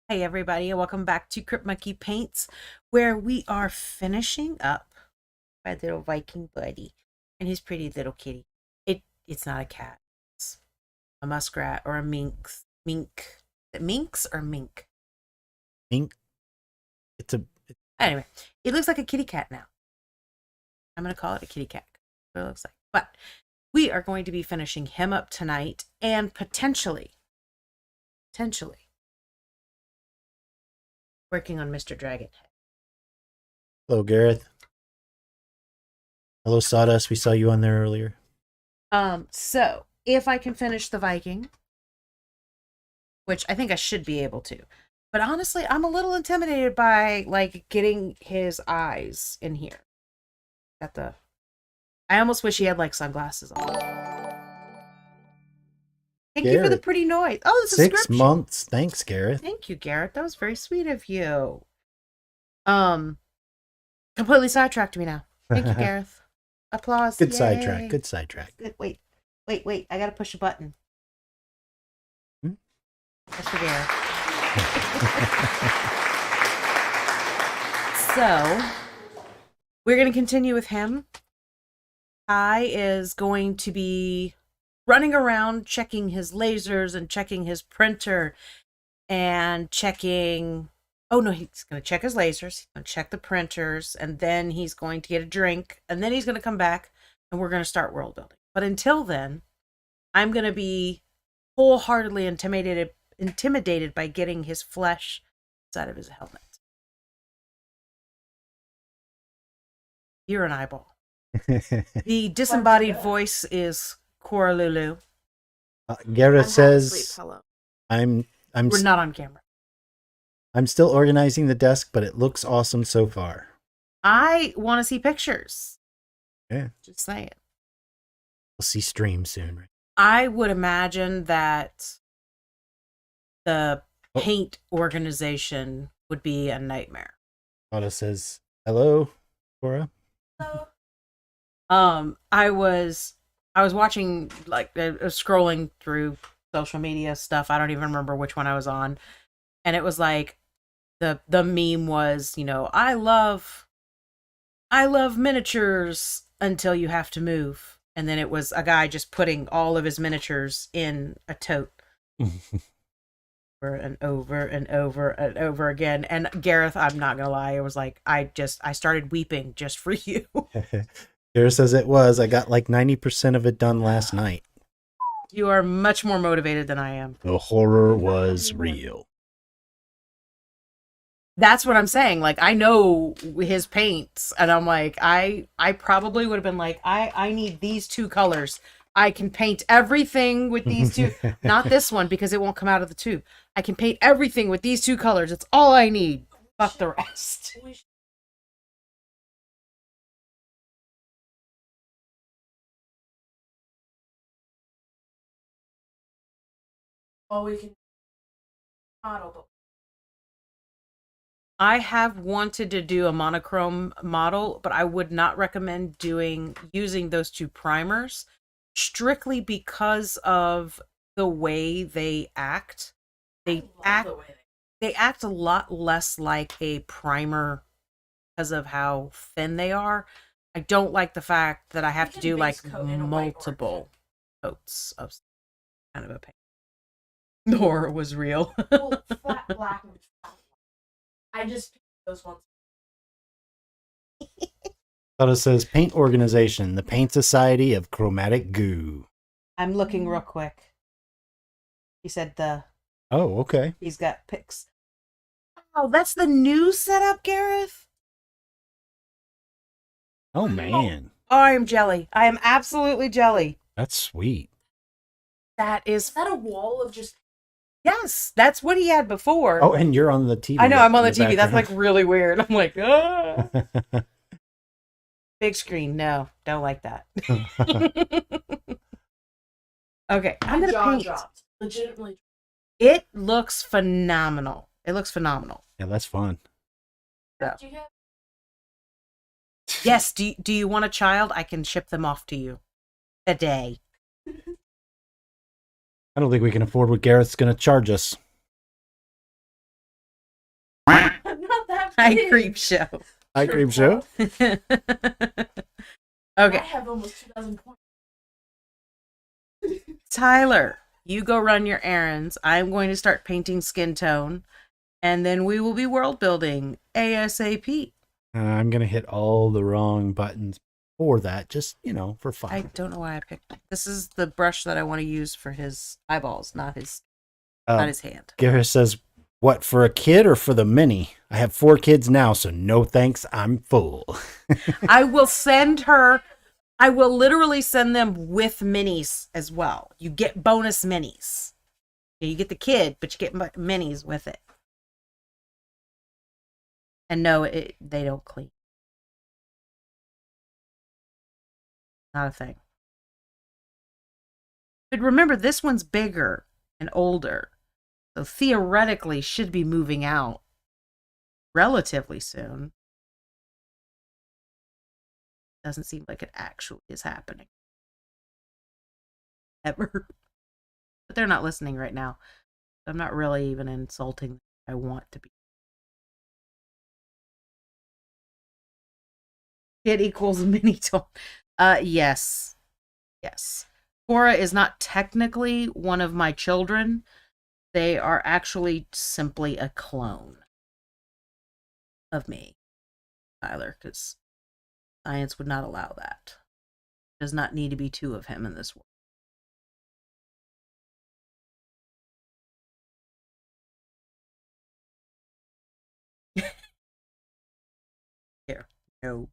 Hey everybody, and welcome back to Crypt Paints, where we are finishing up my little Viking buddy and his pretty little kitty. It's not a cat. It's a muskrat or a minx. Mink. Is it minx or mink? Ink. It's a Anyway, it looks like a kitty cat now. I'm gonna call it a kitty cat. That's what it looks like. But we are going to be finishing him up tonight and potentially working on Mr. Dragonhead. Hello, Gareth. Hello, Sawdust. We saw you on there earlier. So if I can finish the Viking, which I think I should be able to, but honestly, I'm a little intimidated by like getting his eyes in here. I almost wish he had like sunglasses on. Thank you for the pretty noise. Oh, this is 6 months. Thanks, Gareth. Thank you, Garrett. That was very sweet of you. Completely sidetracked me now. Thank you, Gareth. Applause. Good Yay. sidetrack. Good sidetrack. Good. Wait. I gotta push a button. That's for Gareth. So, we're gonna continue with him. I is going to be running around checking his lasers and checking his printer and checking... Oh, no, he's going to check his lasers. He's going to check the printers. And then he's going to get a drink. And then he's going to come back and we're going to start world building. But until then, I'm going to be wholeheartedly intimidated by getting his flesh inside of his helmet. You're an eyeball. The disembodied voice is Cora Lulu. Gareth says, We're not on camera. I'm still organizing the desk, but it looks awesome so far. I want to see pictures. Yeah. Just saying. We'll see stream soon, right? I would imagine that the paint organization would be a nightmare. Otto says, hello, Cora. Hello. I was watching, like, scrolling through social media stuff. I don't even remember which one I was on. And it was like, the meme was, I love miniatures until you have to move. And then it was a guy just putting all of his miniatures in a tote. Over and over and over and over again. And Gareth, I'm not gonna lie, it was like I started weeping just for you. Gareth says it was. I got like 90% of it done last night. You are much more motivated than I am. The horror was real. That's what I'm saying. Like, I know his paints, and I'm like, I probably would have been like, I need these two colors. I can paint everything with these two. Not this one, because it won't come out of the tube. I can paint everything with these two colors. It's all I need. Fuck the rest. All we can model. I have wanted to do a monochrome model, but I would not recommend using those two primers strictly because of the way they act. They act a lot less like a primer because of how thin they are. I don't like the fact that I have to do like multiple coats of kind of a paint. Nor was real. Well, flat black and flat. I just picked those ones. Otto says, paint organization, the paint society of chromatic goo. I'm looking real quick. He said Oh, okay. He's got pics. Oh, that's the new setup, Gareth? Oh, man. Oh, I am jelly. I am absolutely jelly. That's sweet. Is that a wall of just... Yes, that's what he had before. Oh, and you're on the TV. I know, I'm on the TV. That's like really weird. I'm like, ah. Big screen. No, don't like that. Okay, I'm going to paint. Dropped. Legitimately. It looks phenomenal. Yeah, that's fun. So. Yes, do you want a child? I can ship them off to you today. I don't think we can afford what Gareth's going to charge us. I'm not that Hi, big. Creep Show. Hi, Creep Show. I Okay, have almost 2,000 points. Tyler, you go run your errands. I'm going to start painting skin tone, and then we will be world building ASAP. I'm going to hit all the wrong buttons for that, just, for fun. I don't know why I picked it. This is the brush that I want to use for his eyeballs, not his hand. Gareth says, what, for a kid or for the mini? I have 4 kids now, so no thanks, I'm full. I will literally send them with minis as well. You get bonus minis. You get the kid, but you get minis with it. And no, they don't clean. Not a thing. But remember, this one's bigger and older. So theoretically should be moving out relatively soon. Doesn't seem like it actually is happening. Ever. But they're not listening right now. I'm not really even insulting them. I want to be. It equals mini tone. Yes. Yes. Cora is not technically one of my children. They are actually simply a clone of me, Tyler, because science would not allow that. Does not need to be 2 of him in this world. Here. No.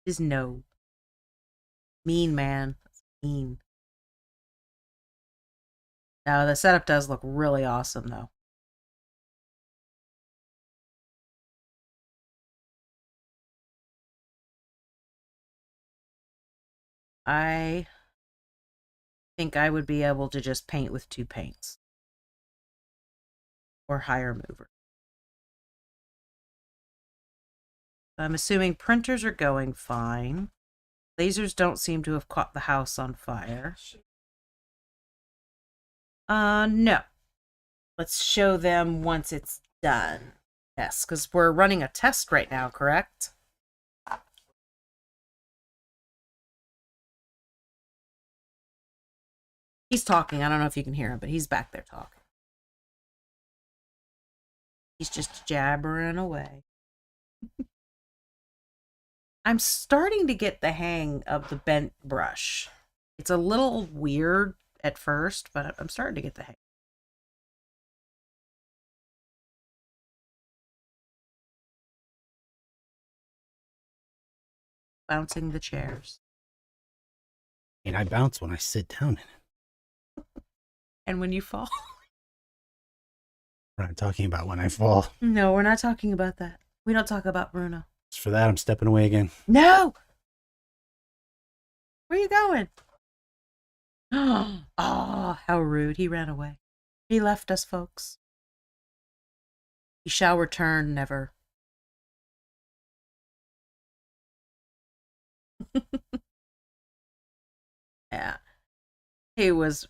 Is no. Mean, man. That's mean. Now, the setup does look really awesome, though. I think I would be able to just paint with 2 paints. Or higher mover. I'm assuming printers are going fine. Lasers don't seem to have caught the house on fire. No. Let's show them once it's done. Yes, because we're running a test right now, correct? He's talking. I don't know if you can hear him, but he's back there talking. He's just jabbering away. I'm starting to get the hang of the bent brush. It's a little weird at first, but I'm starting to get the hang. Bouncing the chairs. And I bounce when I sit down in it. And when you fall. We're not talking about when I fall. No, we're not talking about that. We don't talk about Bruno. Just for that, I'm stepping away again. No! Where are you going? Oh, how rude. He ran away. He left us, folks. He shall return never. Yeah. He was,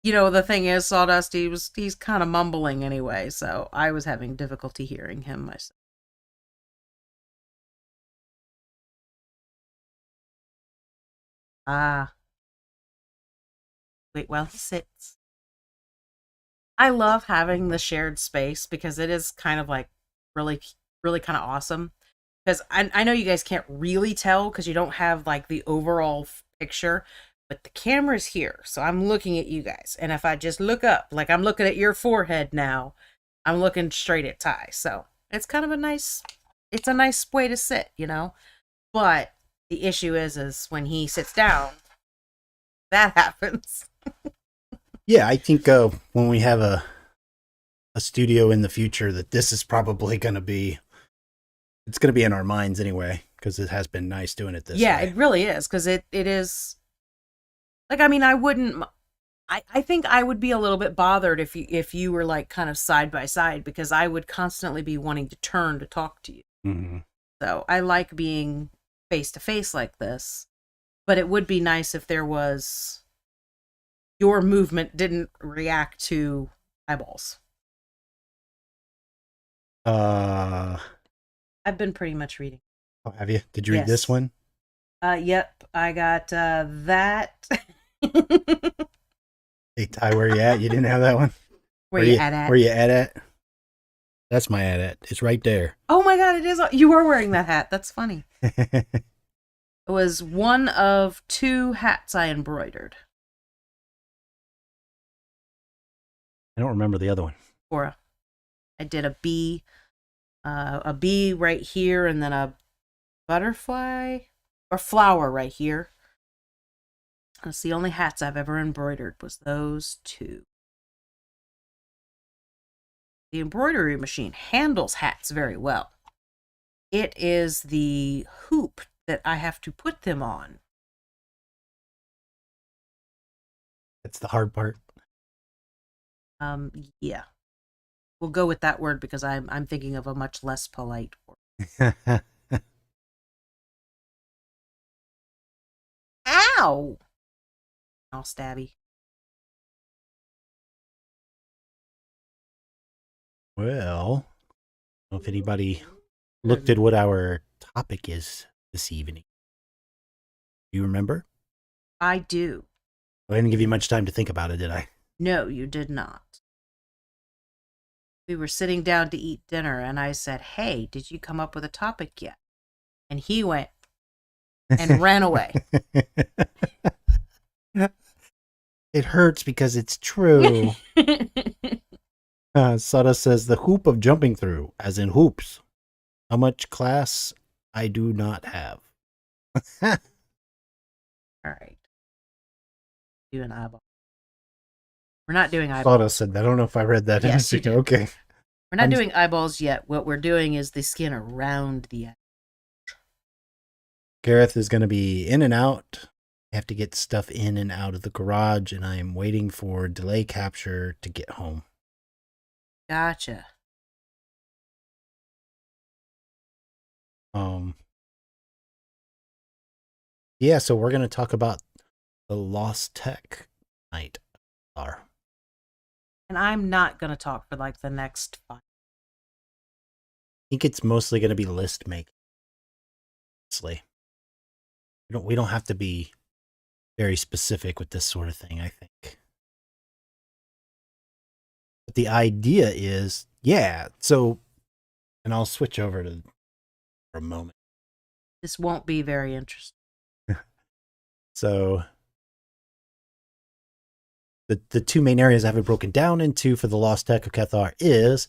the thing is, Sawdust, he's kind of mumbling anyway, so I was having difficulty hearing him myself. Ah. Wait while he sits. I love having the shared space because it is kind of like really, really kind of awesome. Because I know you guys can't really tell because you don't have like the overall picture, but the camera's here. So I'm looking at you guys. And if I just look up, like I'm looking at your forehead now, I'm looking straight at Ty. So it's kind of a nice way to sit, But the issue is when he sits down, that happens. Yeah, I think when we have a studio in the future, that this is probably going to be, it's going to be in our minds anyway, because it has been nice doing it this way. Yeah, it really is, because it is, like, I mean, I think I would be a little bit bothered if you were, like, kind of side by side, because I would constantly be wanting to turn to talk to you. Mm-hmm. So I like being face to face like this, but it would be nice if there was, your movement didn't react to eyeballs. Uh, I've been pretty much reading. oh, have you? Did you read this Yes. one? Yep, I got that. Hey, Ty, where you at? You didn't have that one? Where you at? Where you at? That's my at. It's right there. Oh my god, it is. You are wearing that hat. That's funny. I It was one of 2 hats I embroidered. don't remember the other one. I did a bee right here, and then a butterfly or flower right here. That's the only hats I've ever embroidered, was those 2. The embroidery machine handles hats very well. It is the hoop that I have to put them on. That's the hard part. Yeah. We'll go with that word because I'm thinking of a much less polite word. Ow! All stabby. Well, I don't know if anybody looked at what our topic is this evening. Do you remember? I do. I didn't give you much time to think about it, did I? No, you did not. We were sitting down to eat dinner, and I said, "Hey, did you come up with a topic yet?" And he went and ran away. It hurts because it's true. Sada says the hoop of jumping through, as in hoops. How much class I do not have. All right. Do an eyeball. We're not doing eyeballs. Sada said that. I don't know if I read that. Yes, you did. Okay. We're not doing eyeballs yet. What we're doing is the skin around the eye. Gareth is going to be in and out. I have to get stuff in and out of the garage, and I am waiting for delay capture to get home. Gotcha. Yeah, so we're going to talk about the Lost Tech night. And I'm not going to talk for like the next 5. I think it's mostly going to be list making. Honestly. We don't have to be very specific with this sort of thing, I think. But the idea is, yeah, so, and I'll switch over to for a moment. This won't be very interesting. So, the 2 main areas I have it broken down into for the Lost Tech of Cathar is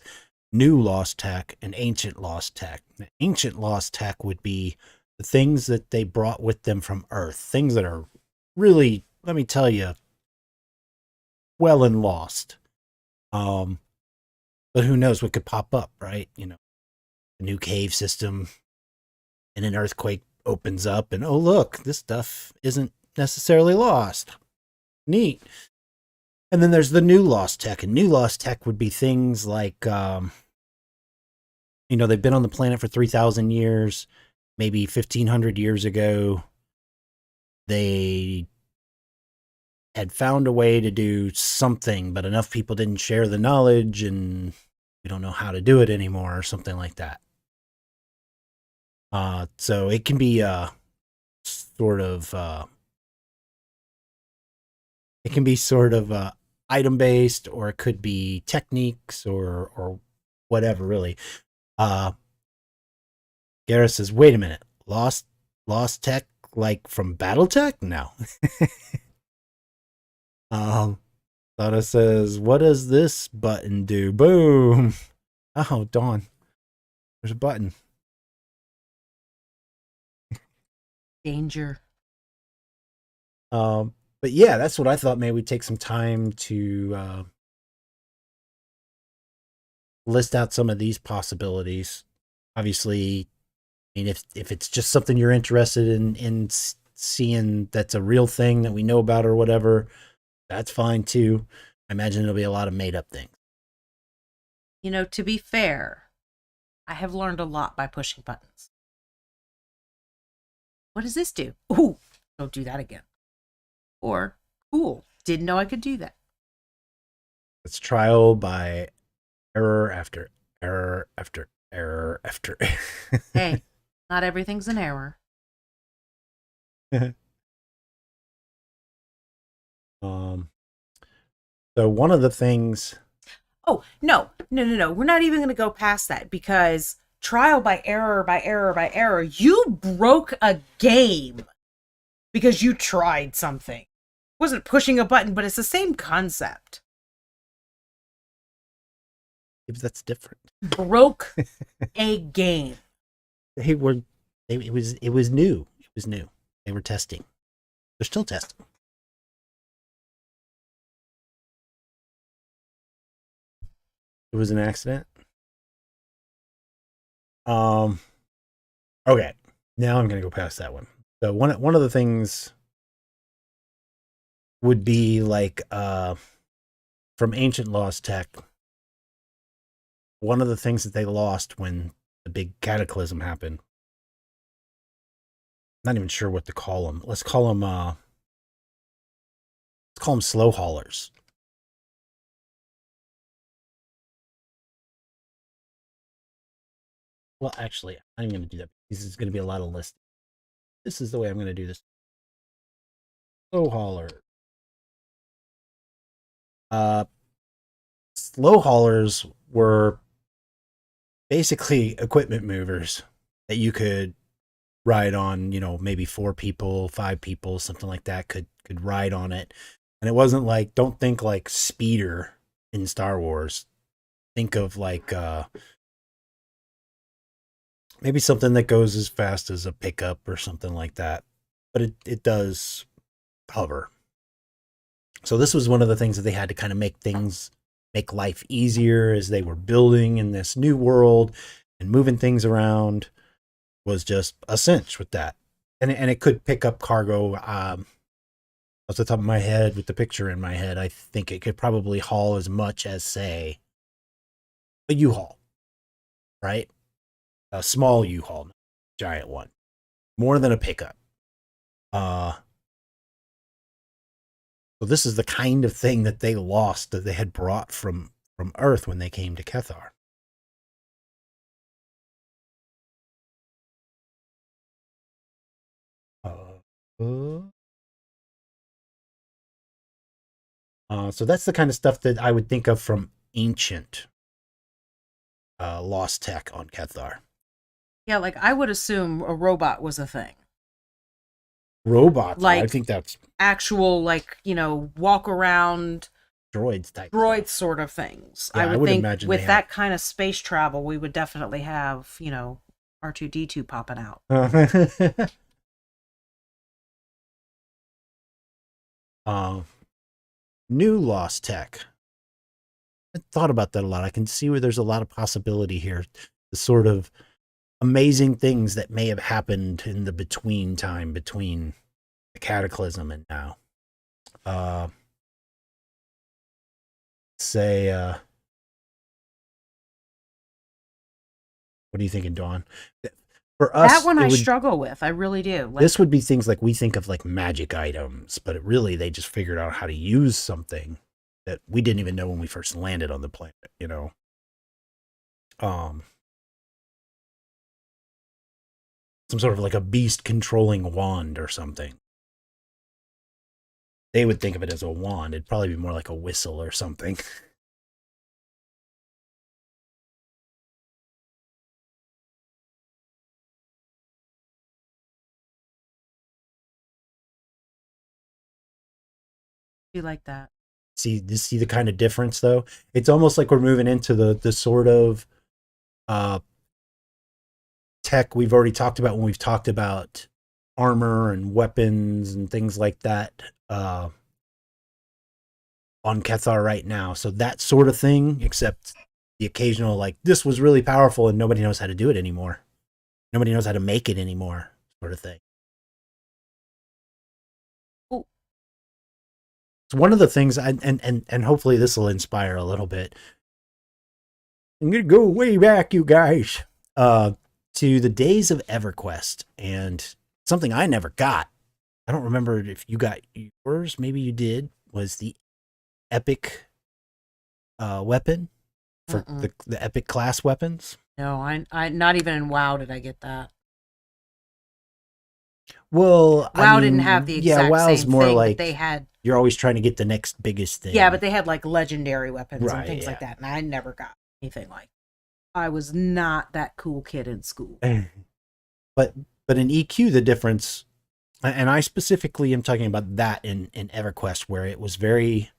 new Lost Tech and ancient Lost Tech. The ancient Lost Tech would be the things that they brought with them from Earth, things that are really, let me tell you, well and lost. But who knows what could pop up, right? You know, a new cave system and an earthquake opens up and, oh, look, this stuff isn't necessarily lost. Neat. And then there's the new Lost Tech. And new Lost Tech would be things like, they've been on the planet for 3,000 years, maybe 1,500 years ago. They had found a way to do something, but enough people didn't share the knowledge, and we don't know how to do it anymore, or something like that. So it can be sort of item based, or it could be techniques or whatever, really. Gareth says, wait a minute, lost tech, like from BattleTech? No. Lana says, what does this button do? Boom. Oh, Dawn. There's a button. Danger. But yeah, that's what I thought. Maybe we'd take some time to list out some of these possibilities. Obviously, I mean, if it's just something you're interested in seeing that's a real thing that we know about or whatever, that's fine too. I imagine there'll be a lot of made up things. You know, to be fair, I have learned a lot by pushing buttons. What does this do? Ooh, don't do that again. Or, cool, didn't know I could do that. It's trial by error after error after error after Hey, not everything's an error. um so one of the things Oh, no. We're not even going to go past that because trial by error, you broke a game because you tried something. It wasn't pushing a button, but it's the same concept. that's different. Broke a game. They were it was new. It was new. They were testing. They're still testing. It was an accident. Okay. Now I'm gonna go past that one. So one of the things would be like from Ancient Lost Tech. One of the things that they lost when the big cataclysm happened. Not even sure what to call them. Let's call them slow haulers. Well, actually, I'm going to do that. This is going to be a lot of lists. This is the way I'm going to do this. Slow hauler. Slow haulers were basically equipment movers that you could ride on, maybe 4 people, 5 people, something like that could ride on it. And it wasn't like, don't think like speeder in Star Wars. Think of like maybe something that goes as fast as a pickup or something like that. But it does hover. So this was one of the things that they had to kind of make life easier as they were building in this new world and moving things around was just a cinch with that. And it could pick up cargo. Off the top of my head, with the picture in my head, I think it could probably haul as much as, say, a U-Haul, right? A small U-Haul, not a giant one. More than a pickup. So this is the kind of thing that they lost that they had brought from Earth when they came to Cathar. So that's the kind of stuff that I would think of from ancient lost tech on Cathar. Yeah, like I would assume a robot was a thing. Robots, like I think that's actual, like, walk around droids type droid stuff. sort of things. Yeah, I would think imagine with that kind of space travel, we would definitely have, R2D2 popping out. New lost tech. I thought about that a lot. I can see where there's a lot of possibility here. The sort of amazing things that may have happened in the between time between the cataclysm and now. Say, what are you thinking, Dawn? For us, that one I struggle with. I really do. This would be things like we think of like magic items, but really they just figured out how to use something that we didn't even know when we first landed on the planet, some sort of like a beast controlling wand or something. They would think of it as a wand. It'd probably be more like a whistle or something. You like that? See the kind of difference though? It's almost like we're moving into the sort of tech we've already talked about when we've talked about armor and weapons and things like that on Cathar right now. So that sort of thing, except the occasional, like, this was really powerful and nobody knows how to do it anymore. Nobody knows how to make it anymore, sort of thing. Ooh. It's one of the things, and hopefully this will inspire a little bit. I'm going to go way back, you guys, to the days of EverQuest, and something I never got. I don't remember if you got yours. Maybe you did. Was the epic weapon for the epic class weapons. No, I not even in WoW did I get that. Well, WoW didn't have the exact WoW's same more thing, like but they had. you're always trying to get the next biggest thing. Yeah, but they had like legendary weapons and Right, things yeah. like that, and I never got anything like. I was not that cool kid in school. but in EQ, the difference, and I specifically am talking about that in EverQuest, where it was very,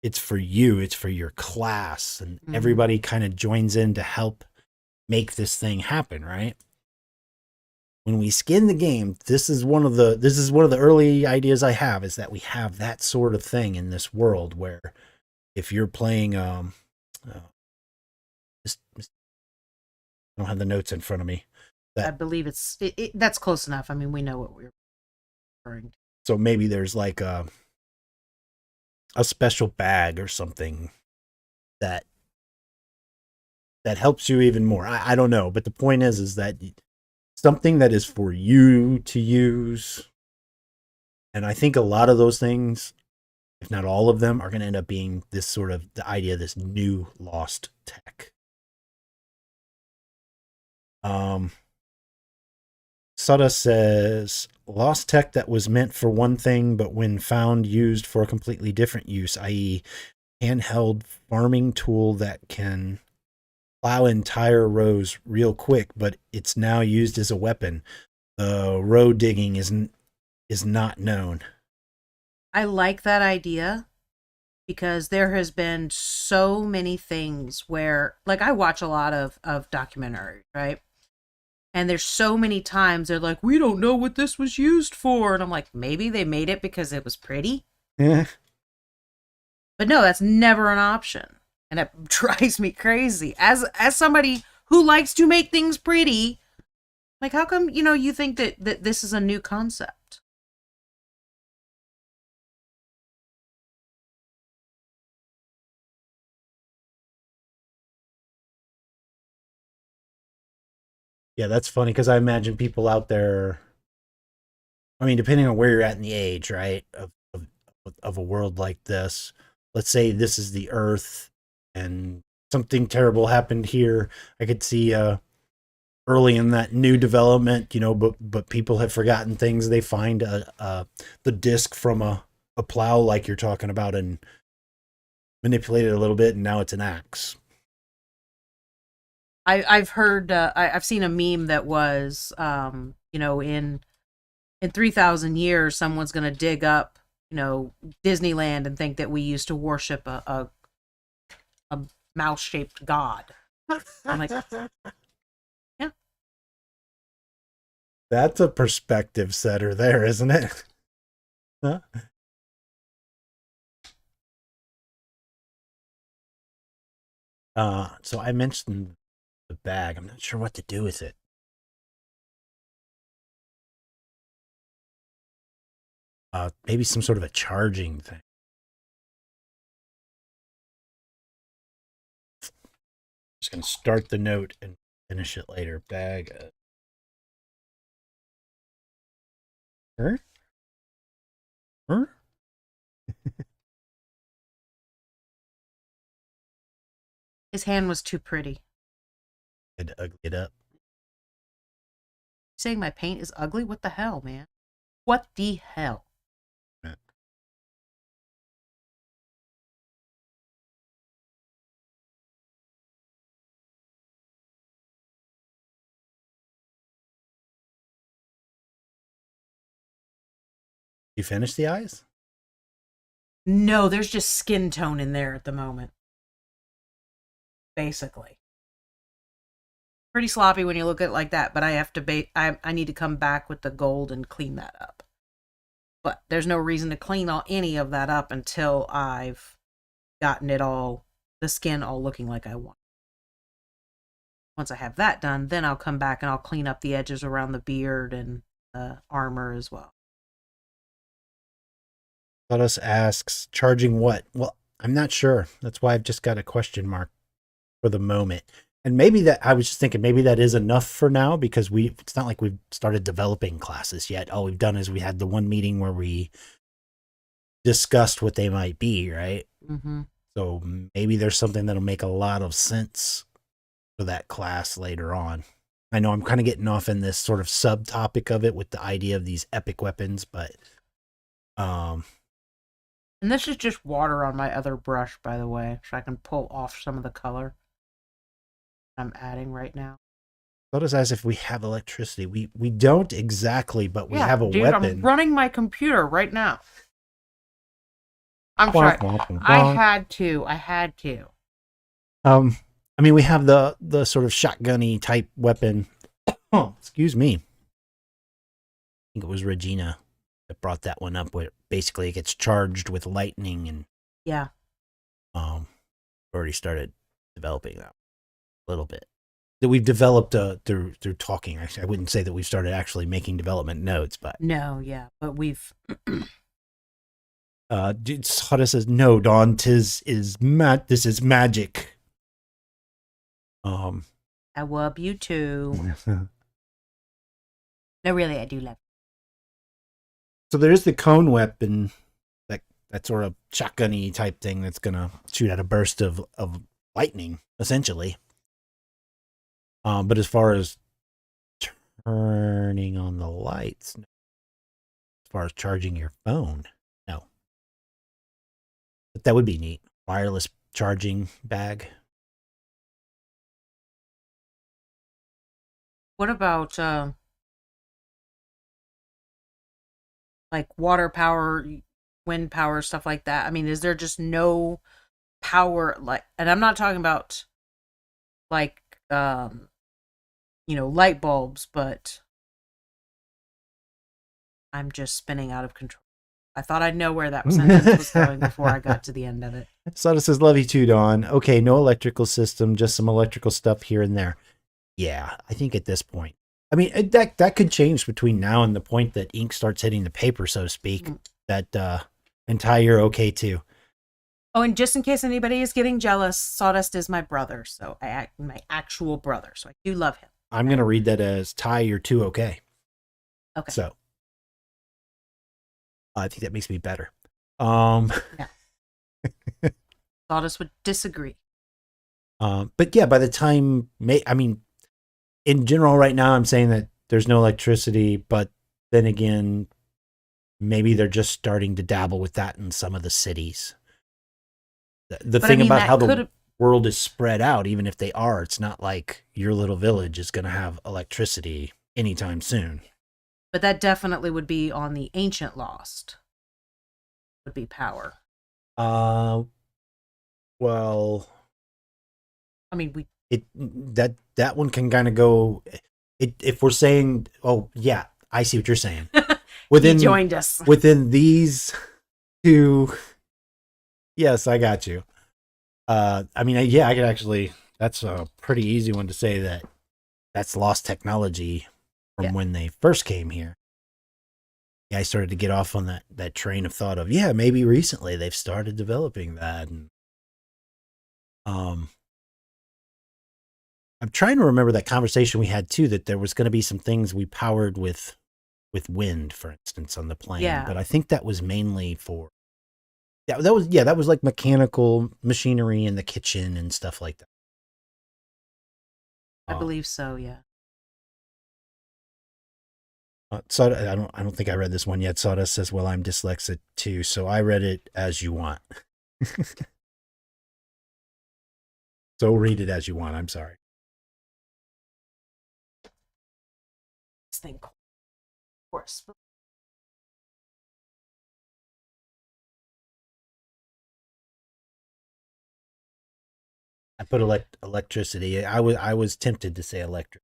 it's for you, it's for your class, and everybody kind of joins in to help make this thing happen, right? When we skin the game, this is one of the early ideas I have, is that we have that sort of thing in this world where if you're playing I don't have the notes in front of me. I believe that's close enough. I mean, we know what we're referring to. So maybe there's like a special bag or something that helps you even more. I don't know, but the point is that something that is for you to use. And I think a lot of those things, if not all of them, are going to end up being this sort of the idea of this new lost tech. Sutta says, lost tech that was meant for one thing, but when found, used for a completely different use, i.e. handheld farming tool that can plow entire rows real quick, but it's now used as a weapon. The row digging is not known. I like that idea because there has been so many things where, like, I watch a lot of documentaries, right? And there's so many times they're like, we don't know what this was used for. And I'm like, maybe they made it because it was pretty. Yeah. But no, that's never an option. And it drives me crazy. As somebody who likes to make things pretty, like, how come, you think that this is a new concept? Yeah, that's funny because I imagine people out there, I mean, depending on where you're at in the age, right, of a world like this, let's say this is the Earth and something terrible happened here. I could see early in that new development, but people have forgotten things. They find the disc from a plow like you're talking about and manipulate it a little bit, and now it's an axe. I've heard, I've seen a meme that was, in 3,000 years, someone's going to dig up, Disneyland and think that we used to worship a mouse-shaped god. I'm like, yeah. That's a perspective setter there, isn't it? Huh? So I mentioned the bag. I'm not sure what to do with it. Maybe some sort of a charging thing. Just gonna start the note and finish it later. Bag. Huh? His hand was too pretty. Had to ugly it up. Saying my paint is ugly? What the hell, man? What the hell? You finished the eyes? No, there's just skin tone in there at the moment. Basically. Pretty sloppy when you look at it like that, but I have to I need to come back with the gold and clean that up. But there's no reason to clean any of that up until I've gotten the skin all looking like I want. Once I have that done, then I'll come back and I'll clean up the edges around the beard and the armor as well. Let asks, charging what? Well, I'm not sure. That's why I've just got a question mark for the moment. And maybe I was just thinking maybe that is enough for now because it's not like we've started developing classes yet. All we've done is we had the one meeting where we discussed what they might be, right? Mm-hmm. So maybe there's something that'll make a lot of sense for that class later on. I know I'm kind of getting off in this sort of subtopic of it with the idea of these epic weapons, but And this is just water on my other brush, by the way, so I can pull off some of the color I'm adding right now. thought as if we have electricity. We don't exactly, but we have a dude, weapon. I'm running my computer right now. I'm sorry. I had to. I mean, we have the sort of shotgunny type weapon. Oh, excuse me. I think it was Regina that brought that one up, where basically it gets charged with lightning, and yeah, already started developing that a little bit. That we've developed through talking. Actually, I wouldn't say that we've started actually making development notes, but no, yeah, but we've. Sada says, "No, Dawn, this is magic." I love you too. No, really, I do love. So there is the cone weapon, that sort of shotgun-y type thing that's gonna shoot out a burst of lightning, essentially. But as far as turning on the lights, no. As far as charging your phone, no. But that would be neat. Wireless charging bag. What about like water power, wind power, stuff like that? I mean, is there just no power, like, and I'm not talking about like light bulbs, but I'm just spinning out of control. I thought I'd know where that sentence was going before I got to the end of it. Sada says, "Love you too, Dawn." Okay, no electrical system, just some electrical stuff here and there. Yeah, I think at this point, I mean, that could change between now and the point that ink starts hitting the paper, so to speak. That entire okay too. Oh, and just in case anybody is getting jealous, Sawdust is my brother, so my actual brother, so I do love him. I'm gonna read that as Ty, you're too okay. Okay. So I think that makes me better. Yeah. Sawdust would disagree. But yeah, by the time in general, right now, I'm saying that there's no electricity, but then again, maybe they're just starting to dabble with that in some of the cities. The thing about how the world is spread out, even if they are, it's not like your little village is going to have electricity anytime soon. But that definitely would be on the Ancient Lost. Would be power. Well, I mean, that one can kind of go. If we're saying, oh yeah, I see what you're saying. Within he joined us within these two. Yes, I got you. I mean, yeah, I could actually. That's a pretty easy one to say that's lost technology from when they first came here. Yeah, I started to get off on that train of thought of, yeah, maybe recently they've started developing that. And I'm trying to remember that conversation we had too, that there was going to be some things we powered with wind, for instance, on the plane. Yeah. But I think that was mainly for that was like mechanical machinery in the kitchen and stuff like that. I believe so, yeah. So I don't think I read this one yet. Sawdust says, "Well, I'm dyslexic too, so I read it as you want." So read it as you want. I'm sorry. This thing, of course. I put electricity. I was tempted to say electric.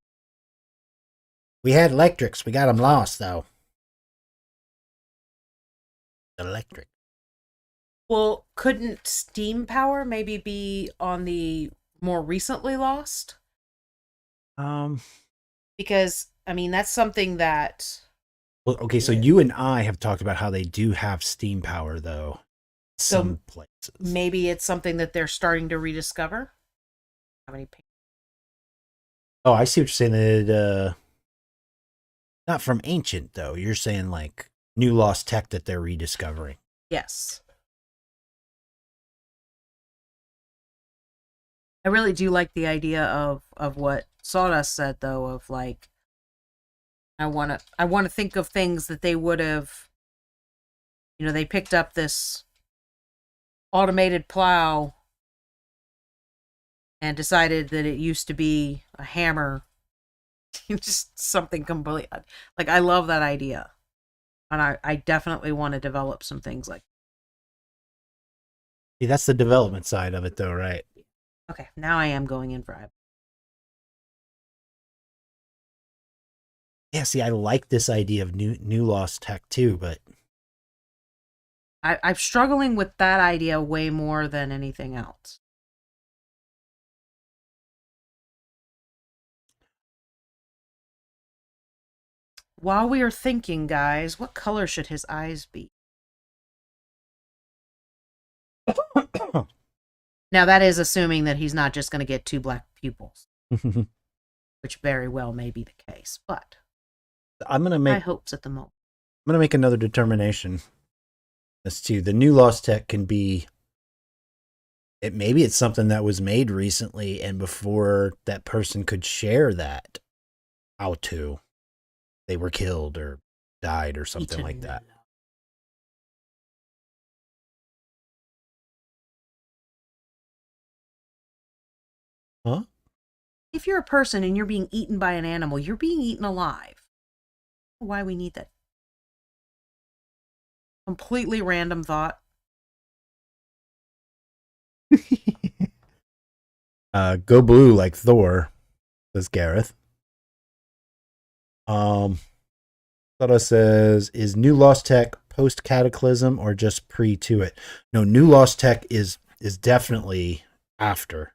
We had electrics. We got them lost though. Electric. Well, couldn't steam power maybe be on the more recently lost? Because I mean that's something that. Well, okay, so you and I have talked about how they do have steam power though. Some places. Maybe it's something that they're starting to rediscover. How many? Oh, I see what you're saying. That not from ancient though. You're saying like new lost tech that they're rediscovering. Yes. I really do like the idea of what Sawdust said, though, of like, I want to think of things that they would have, they picked up this automated plow and decided that it used to be a hammer. Just something completely, like, I love that idea. And I definitely want to develop some things like. See, that's the development side of it, though, right? Okay, now I am going in for. Yeah, see, I like this idea of new lost tech too, but I'm struggling with that idea way more than anything else. While we are thinking, guys, what color should his eyes be? Now, that is assuming that he's not just going to get 2 black pupils, which very well may be the case, but I'm gonna make my hopes at the moment. I'm gonna make another determination as to the new lost tech can be. Maybe it's something that was made recently, and before that person could share that, how to, they were killed or died or something like that. Huh? If you're a person and you're being eaten by an animal, you're being eaten alive. Why we need that? Completely random thought. Go blue like Thor, says Gareth. Soto says, is new lost tech post cataclysm or just pre to it? No, new lost tech is definitely after.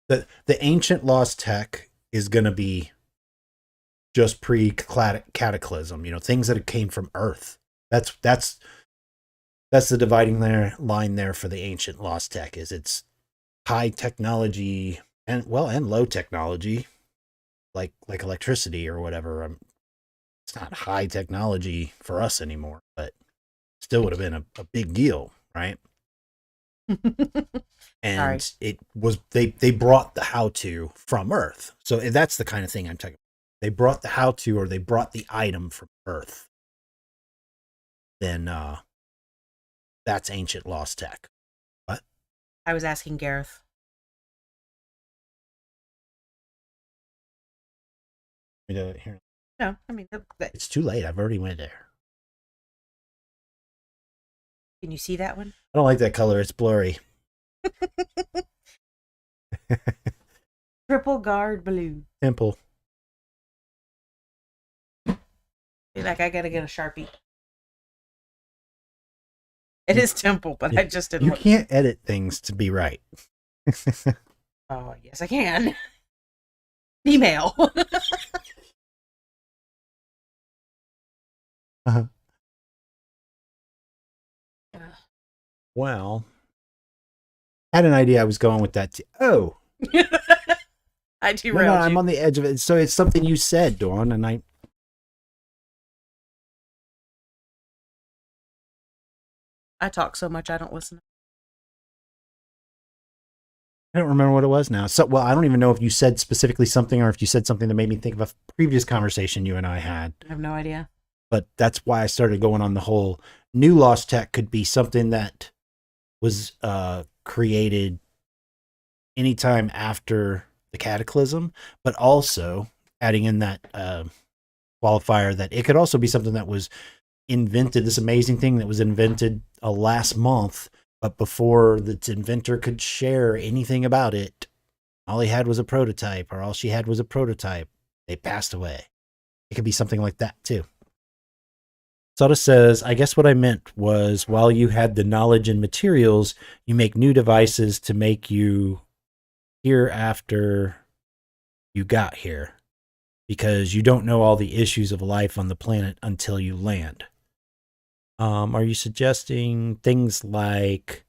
The ancient lost tech is gonna be just pre cataclysm, things that came from Earth. That's the dividing line there for the ancient lost tech. Is it's high technology and low technology, like electricity or whatever. It's not high technology for us anymore, but still would have been a big deal, right? And Sorry. it was they brought the how to from Earth, so that's the kind of thing I'm talking about. They brought the how to, or they brought the item from Earth. Then that's ancient lost tech. What? I was asking Gareth. Here. No, I mean, It's too late. I've already went there. Can you see that one? I don't like that color. It's blurry. Triple guard blue. Simple. Like, I gotta get a Sharpie. It is temple, but I just didn't. You can't edit things to be right. Oh, yes, I can. Email. Uh-huh. Well, I had an idea I was going with that. Oh. I derailed No, you. I'm on the edge of it. So it's something you said, Dawn, and I talk so much I don't listen. I don't remember what it was now. So, I don't even know if you said specifically something or if you said something that made me think of a previous conversation you and I had. I have no idea. But that's why I started going on the whole new lost tech could be something that was created anytime after the cataclysm, but also adding in that qualifier that it could also be something that was invented, this amazing thing that was invented last month, but before the inventor could share anything about it, all he had was a prototype, or all she had was a prototype. They passed away. It could be something like that too. Soda says, I guess what I meant was while you had the knowledge and materials, you make new devices to make you here after you got here, because you don't know all the issues of life on the planet until you land. Are you suggesting things like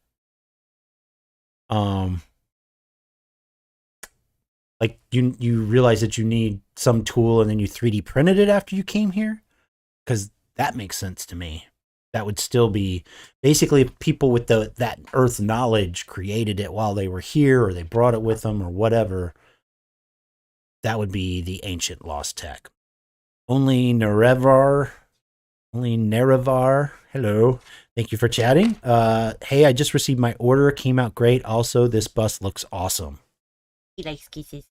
you realize that you need some tool and then you 3D printed it after you came here? Because that makes sense to me. that would still be basically if people with that earth knowledge created it while they were here, or they brought it with them, or whatever. That would be the ancient lost tech. Only Nerevar. Hello. Thank you for chatting. Hey, I just received my order. Came out great. Also, this bus looks awesome. He likes kisses.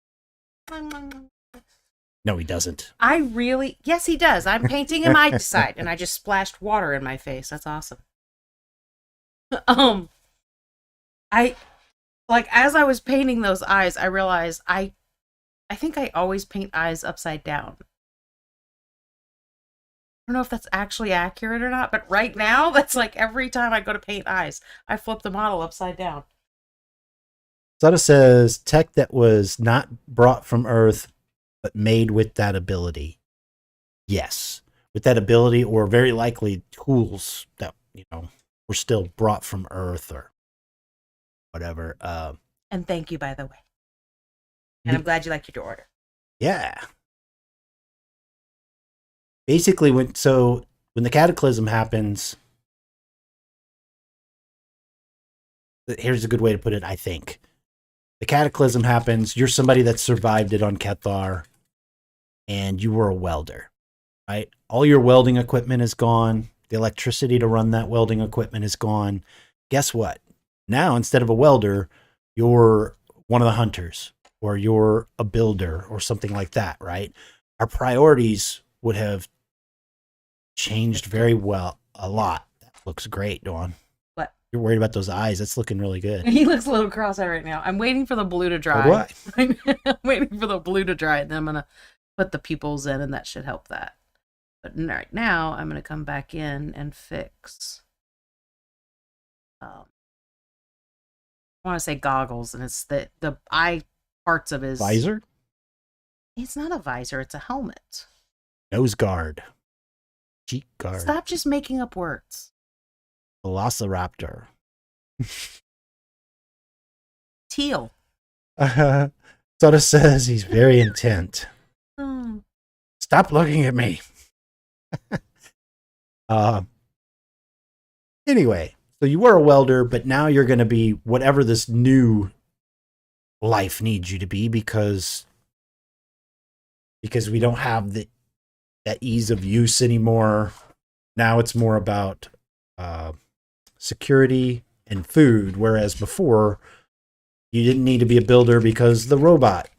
No, he doesn't. Yes, he does. I'm painting him, I decide, and I just splashed water in my face. That's awesome. As I was painting those eyes, I realized I think I always paint eyes upside down. I don't know if that's actually accurate or not, but right now, that's like every time I go to paint eyes, I flip the model upside down. Sada says tech that was not brought from Earth, but made with that ability. Yes, with that ability, or very likely tools that, were still brought from Earth or whatever. And thank you, by the way. And I'm glad you liked your order. Yeah. Basically, when the cataclysm happens, here's a good way to put it, I think. The cataclysm happens, you're somebody that survived it on Kethar, and you were a welder, right? All your welding equipment is gone. The electricity to run that welding equipment is gone. Guess what? Now, instead of a welder, you're one of the hunters, or you're a builder, or something like that, right? Our priorities would have changed very well, a lot. That looks great, Dawn. What? You're worried about those eyes. That's looking really good. He looks a little cross-eyed right now. I'm waiting for the blue to dry. I'm waiting for the blue to dry, and then I'm going to put the pupils in, and that should help that. But right now, I'm going to come back in and fix. I want to say goggles, and it's the eye parts of his visor. It's not a visor; it's a helmet. Nose guard. Cheek guard. Stop just making up words. Velociraptor. Teal. Soda says he's very intent. Hmm. Stop looking at me. Anyway, so you were a welder, but now you're going to be whatever this new life needs you to be, because we don't have that ease of use anymore. Now it's more about security and food, whereas before you didn't need to be a builder because the robot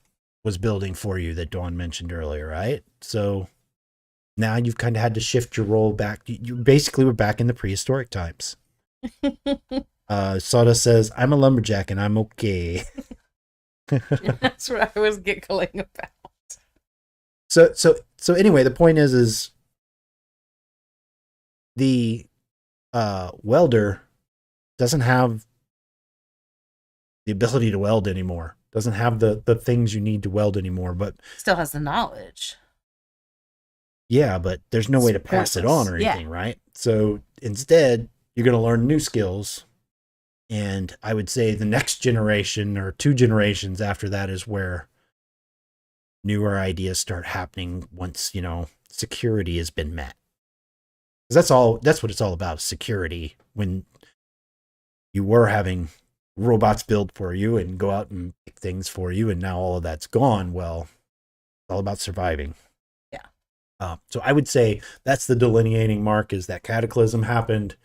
was building for you that Dawn mentioned earlier, right? So now you've kind of had to shift your role back. You basically were back in the prehistoric times. Soda says, I'm a lumberjack and I'm okay. That's what I was giggling about. So anyway, the point is the welder doesn't have the ability to weld anymore. Doesn't have the things you need to weld anymore, but still has the knowledge. Yeah, but there's no way to pass it on or anything, right? So instead, you're going to learn new skills. And I would say the next generation or 2 generations after that is where newer ideas start happening once, security has been met. Because that's what it's all about, security. When you were having robots build for you and go out and pick things for you, and now all of that's gone, well, it's all about surviving. So I would say that's the delineating mark, is that cataclysm happened.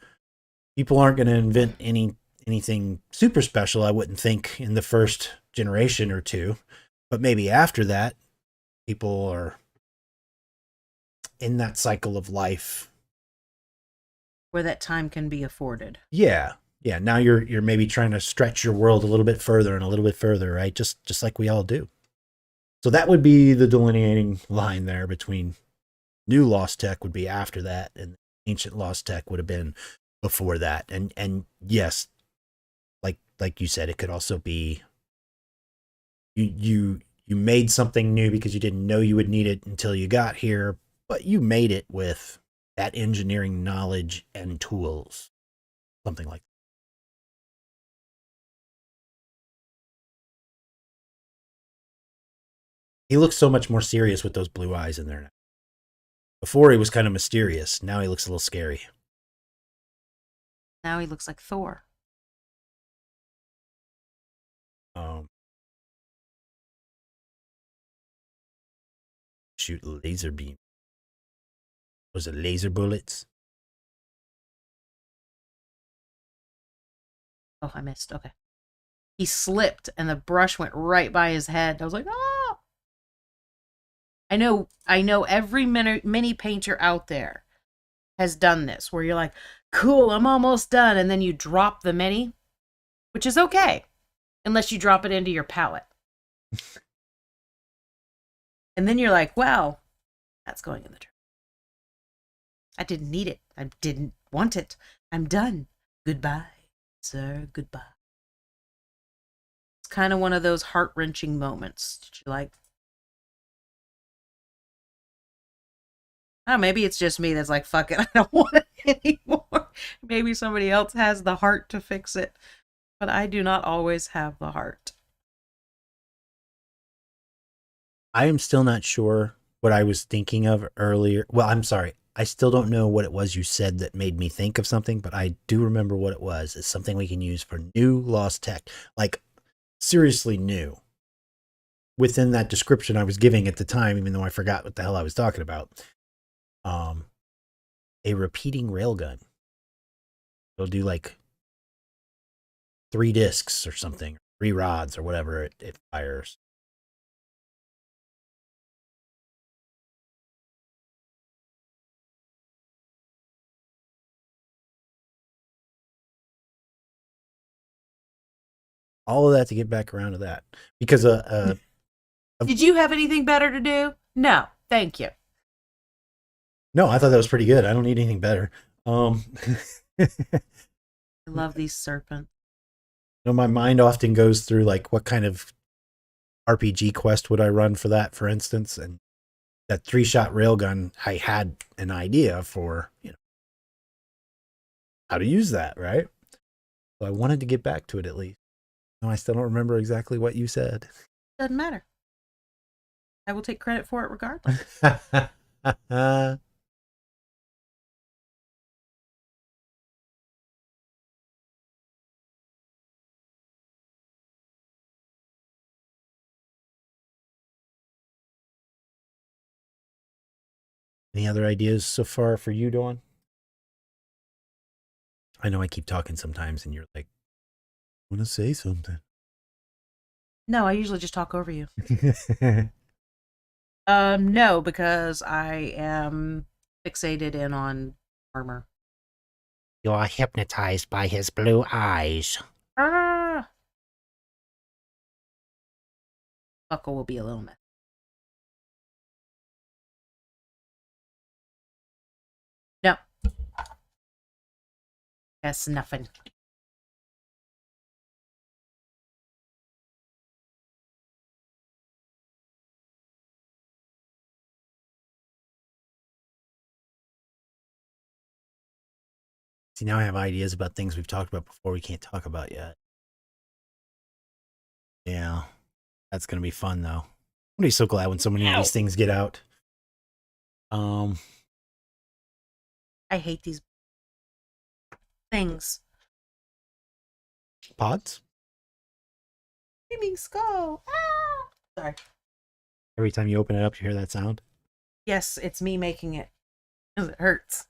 People aren't going to invent anything super special, I wouldn't think, in the first generation or 2. But maybe after that, people are in that cycle of life where that time can be afforded. Yeah. Now you're maybe trying to stretch your world a little bit further and a little bit further, right? Just like we all do. So that would be the delineating line there between new lost tech would be after that, and ancient lost tech would have been before that. And yes, like you said, it could also be you made something new because you didn't know you would need it until you got here, but you made it with that engineering knowledge and tools. Something like that. He looks so much more serious with those blue eyes in there now. Before he was kind of mysterious. Now he looks a little scary. Now he looks like Thor. Shoot laser beam. Was it laser bullets? Oh, I missed. Okay. He slipped and the brush went right by his head. I was like, oh. I know every mini painter out there has done this where you're like, cool, I'm almost done. And then you drop the mini, which is okay, unless you drop it into your palette. And then you're like, well, that's going in the trash. I didn't need it. I didn't want it. I'm done. Goodbye, sir. Goodbye. It's kind of one of those heart-wrenching moments. Did you like? Oh, maybe it's just me that's like, fuck it, I don't want it anymore. Maybe somebody else has the heart to fix it. But I do not always have the heart. I am still not sure what I was thinking of earlier. Well, I'm sorry. I still don't know what it was you said that made me think of something, but I do remember what it was. It's something we can use for new lost tech. Like, seriously new. Within that description I was giving at the time, even though I forgot what the hell I was talking about. A repeating railgun. It'll do like 3 discs or something, 3 rods or whatever it fires. All of that to get back around to that. Because Did you have anything better to do? No, thank you. no, I thought that was pretty good. I don't need anything better. I love these serpents. You know, my mind often goes through like what kind of RPG quest would I run for that, for instance, and that 3-shot railgun, I had an idea for, how to use that, right? So I wanted to get back to it at least. No, I still don't remember exactly what you said. Doesn't matter. I will take credit for it regardless. Any other ideas so far for you, Dawn? I know I keep talking sometimes and you're like, I want to say something. No, I usually just talk over you. No, because I am fixated in on armor. You're hypnotized by his blue eyes. Ah! Buckle will be a little mess. No. That's nothing. See, now I have ideas about things we've talked about before we can't talk about yet. Yeah, that's going to be fun, though. I'm going to be so glad when so many of these things get out. I hate these things. Pods? Screaming skull. Ah! Sorry. Every time you open it up, you hear that sound? Yes, it's me making it. 'Cause it hurts.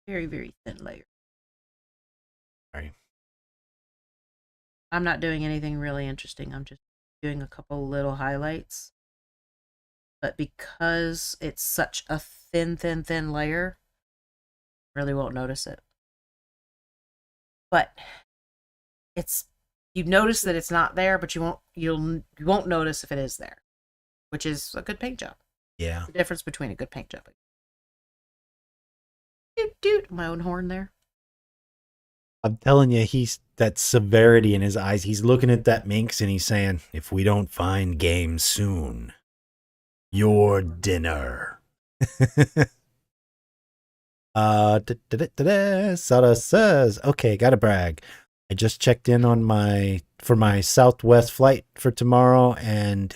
Very, very thin layer. Sorry. I'm not doing anything really interesting. I'm just doing a couple little highlights. But because it's such a thin layer, really won't notice it. But you notice that it's not there, but you won't notice if it is there, which is a good paint job. Yeah. The difference between a good paint job. Doot, my own horn there. I'm telling you, he's that severity in his eyes. He's looking at that minx and he's saying, if we don't find game soon, your dinner. Sada says, okay, gotta brag. I just checked in on my Southwest flight for tomorrow, and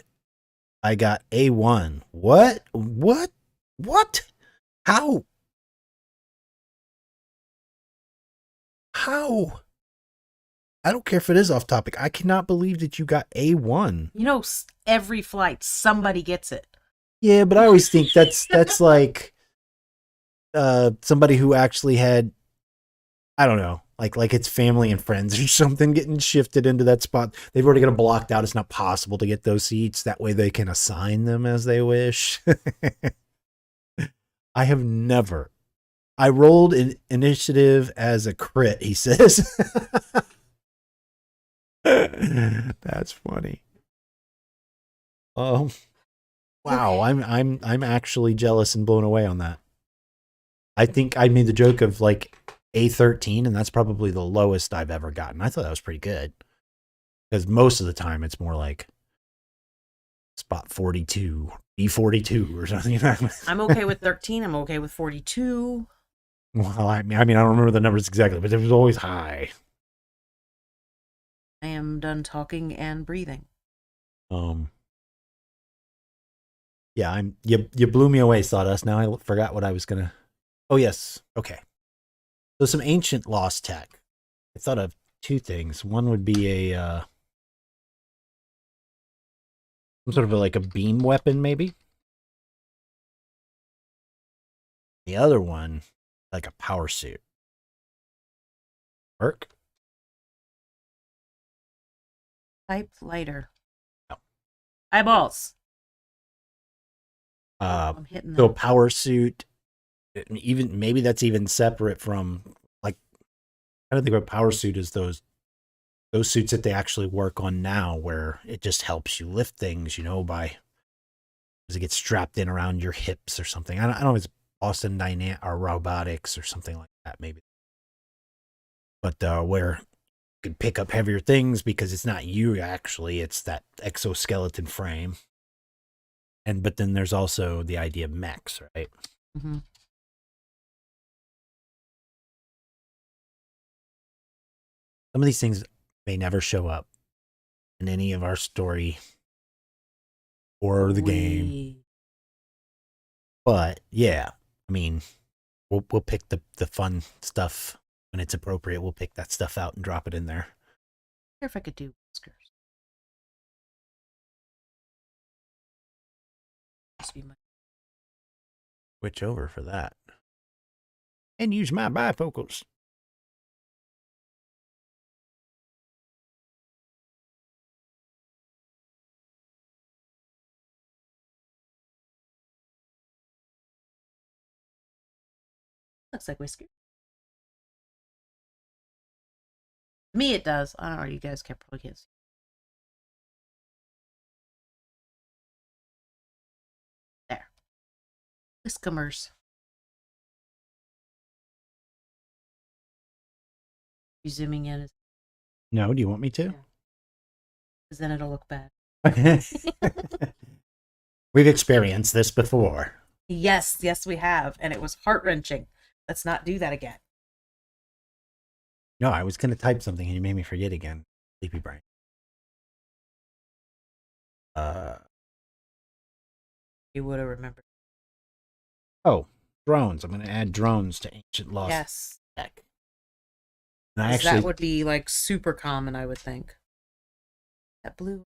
I got A1. What? What? What? How? How? I don't care if it is off topic. I cannot believe that you got A1. You know, every flight, somebody gets it. Yeah, but I always think that's like somebody who actually had, I don't know, like it's family and friends or something getting shifted into that spot. They've already got it blocked out. It's not possible to get those seats. That way they can assign them as they wish. I have never. I rolled an initiative as a crit, he says. That's funny. Wow, I'm actually jealous and blown away on that. I think I made the joke of like A13, and that's probably the lowest I've ever gotten. I thought that was pretty good. Because most of the time it's more like spot 42, B42 or something. I'm okay with 13. I'm okay with 42. Well, I mean, I don't remember the numbers exactly, but it was always high. I am done talking and breathing. Yeah, you blew me away, Sawdust. Now I forgot what I was gonna. Oh yes, okay. So some ancient lost tech. I thought of two things. One would be a some sort of like a beam weapon, maybe. The other one, like a power suit. Work? Type lighter. No. Eyeballs. I'm hitting So a that. power suit, even maybe that's even separate from like, I don't think a power suit is those suits that they actually work on now, where it just helps you lift things, by as it gets strapped in around your hips or something. I don't know if it's Boston Dynamics or robotics or something like that, maybe. But where you can pick up heavier things because it's not you actually, it's that exoskeleton frame. But then there's also the idea of mechs, right? Mm-hmm. Some of these things may never show up in any of our story or the game. But yeah, I mean, we'll pick the fun stuff when it's appropriate. We'll pick that stuff out and drop it in there. I wonder if I could do whiskers. Switch over for that. And use my bifocals. Looks like whiskers. Me, it does. I don't know. You guys probably can't see. There. Whiskers. You zooming in? No, do you want me to? Because then it'll look bad. We've experienced this before. Yes, we have. And it was heart-wrenching. Let's not do that again. No, I was going to type something and you made me forget again. Sleepy brain. You would have remembered. Oh, drones. I'm going to add drones to Ancient Lost Tech. And that would be like super common, I would think. That blue.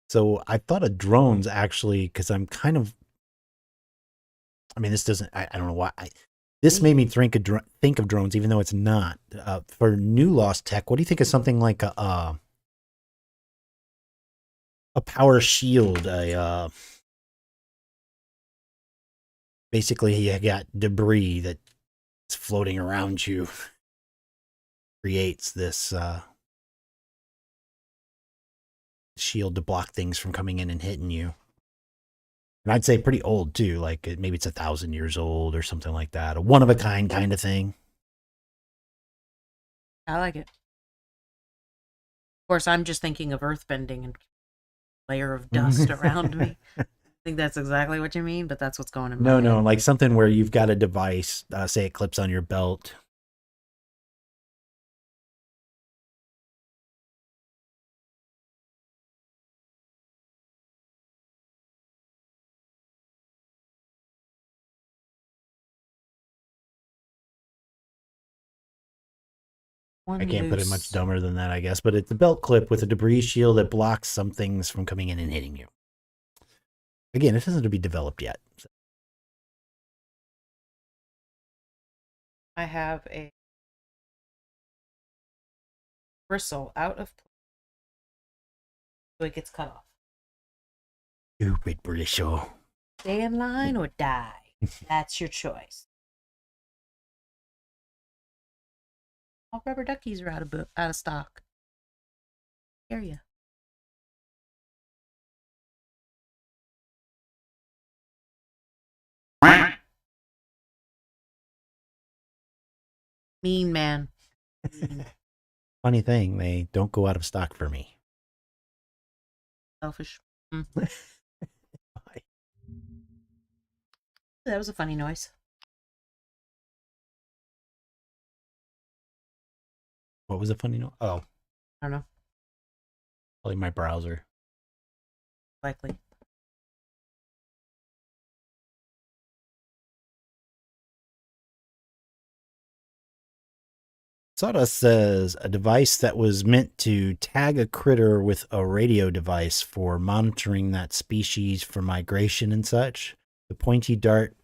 So I thought of drones actually, because I'm kind of, I mean, this doesn't, I don't know why. This made me think of drones, even though it's not. For new Lost Tech, what do you think of something like a power shield? Basically, you got debris that's floating around you, creates this shield to block things from coming in and hitting you. And I'd say pretty old too, like maybe it's 1,000 years old or something like that. A one of a kind of thing. I like it. Of course, I'm just thinking of earthbending and layer of dust around me. I think that's exactly what you mean, but that's what's going in my head. No, like something where you've got a device, say it clips on your belt, I can't put it much dumber than that, I guess. But it's a belt clip with a debris shield that blocks some things from coming in and hitting you. Again, it doesn't have to be developed yet. So. I have a bristle out of place, so it gets cut off. Stupid bristle. Stay in line or die. That's your choice. All rubber duckies are out of stock. Area. Mean man. Mean. Funny thing, they don't go out of stock for me. Selfish. That was a funny noise. What was a funny noise? Oh, I don't know. probably my browser. Likely. Sawdust says a device that was meant to tag a critter with a radio device for monitoring that species for migration and such. The pointy dart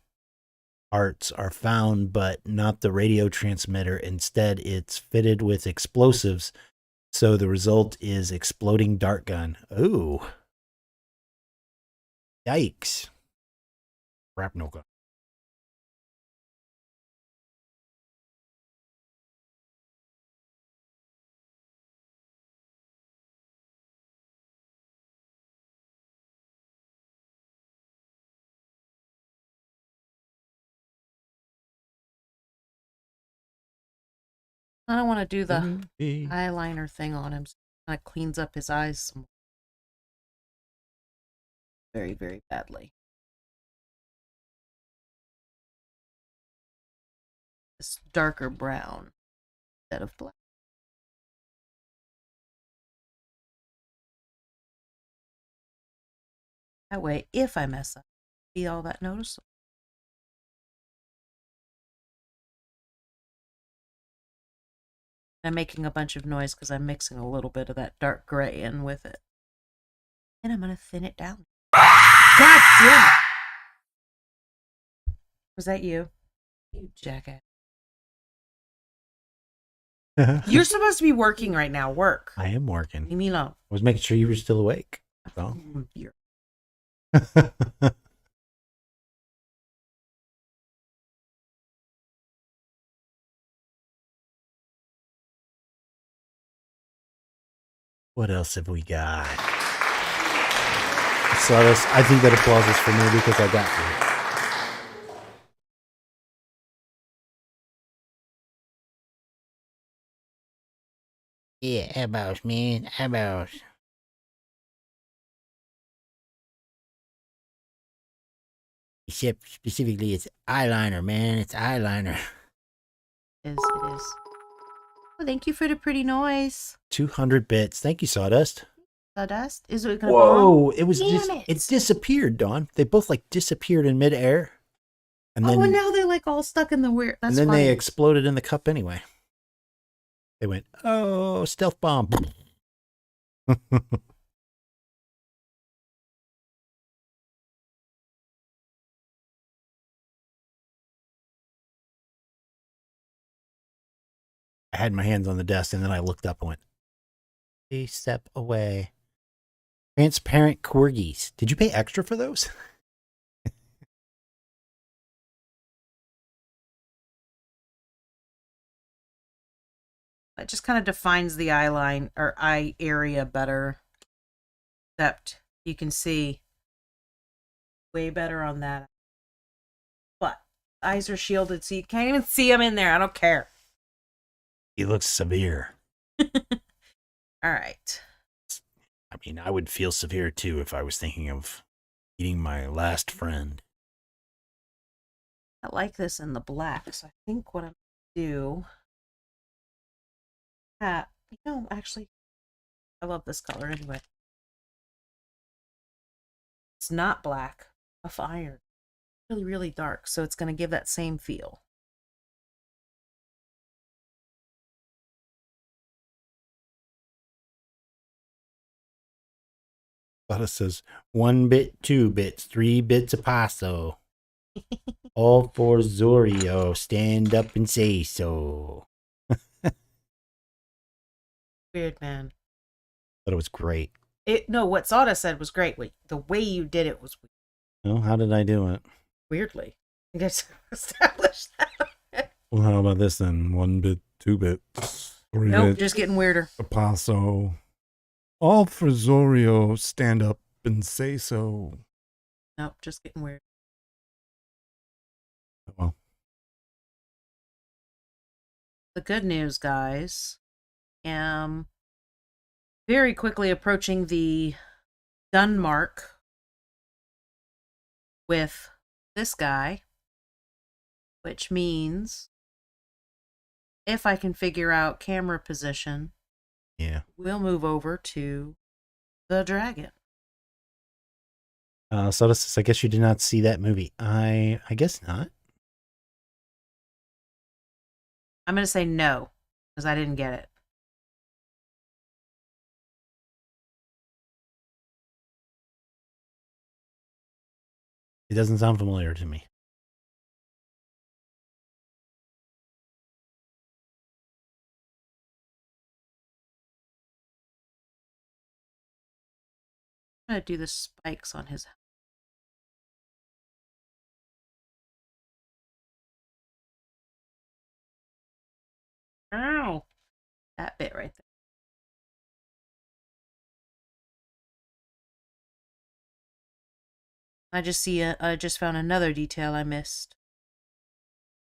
parts are found, but not the radio transmitter. Instead, it's fitted with explosives. So the result is exploding dart gun. Ooh. Yikes. Shrapnel gun. I don't want to do the eyeliner thing on him. So it kind of cleans up his eyes some very, very badly. This darker brown instead of black. That way, if I mess up, be all that noticeable. I'm making a bunch of noise because I'm mixing a little bit of that dark gray in with it. And I'm going to thin it down. God damn it! Was that you? You jackass. You're supposed to be working right now. Work. I am working. Leave me alone. I was making sure you were still awake. So. What else have we got? Sawdust, I think that applause is for me because I got you. Yeah, elbows, man. Elbows. Except specifically, it's eyeliner, man. It's eyeliner. It is. Well, thank you for the pretty noise. 200 bits. Thank you, Sawdust. Sawdust? Is it gonna Whoa! bomb? It was it disappeared, Dawn. They both like disappeared in midair. And then, and now they're like all stuck in the weird. That's and then funny. they exploded in the cup anyway. They went, oh, stealth bomb. I had my hands on the desk and then I looked up and went, a step away. Transparent corgis. Did you pay extra for those? It just kind of defines the eye line or eye area better. Except you can see way better on that. But eyes are shielded, so you can't even see them in there. I don't care. He looks severe. All right. I mean, I would feel severe too if I was thinking of eating my last friend. I like this in the black, so I think what I'm going to do... actually, I love this color anyway. It's not black, of iron. Really, really dark, so it's going to give that same feel. Lotta says 1 bit, 2 bits, 3 bits a paso. All for Zorio. Stand up and say so. Weird, man. But it was great. No, what Sawdust said was great. The way you did it was Well, how did I do it? weirdly. I guess establish that. Well, how about this then? 1 bit, 2 bits, 3 Nope, bits, just getting weirder. a paso. All for Zorio. Stand up and say so. Nope, just getting weird. Well, The good news, guys, am very quickly approaching the done mark with this guy, which means if I can figure out camera position, Yeah. we'll move over to the dragon. So this is, I guess you did not see that movie. I guess not. I'm going to say no, because I didn't get it. It doesn't sound familiar to me. I'm going to do the spikes on his. Ow! That bit right there. I just found another detail I missed.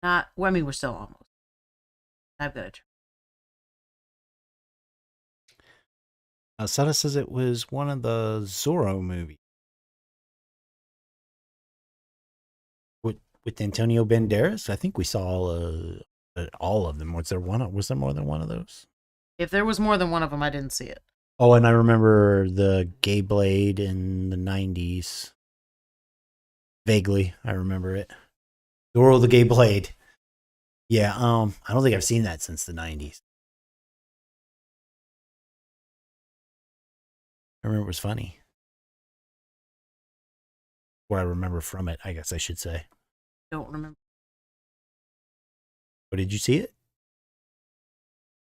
Well, I mean, we're still almost. I've got to. Sada says it was one of the Zorro movies. With Antonio Banderas. I think we saw all of them. Was there more than one of those? If there was more than one of them, I didn't see it. Oh, and I remember the Gay Blade in the 90s. Vaguely, I remember it. Zorro the Gay Blade. Yeah, I don't think I've seen that since the 90s. I remember it was funny. What I remember from it, I guess I should say. Don't remember. But did you see it?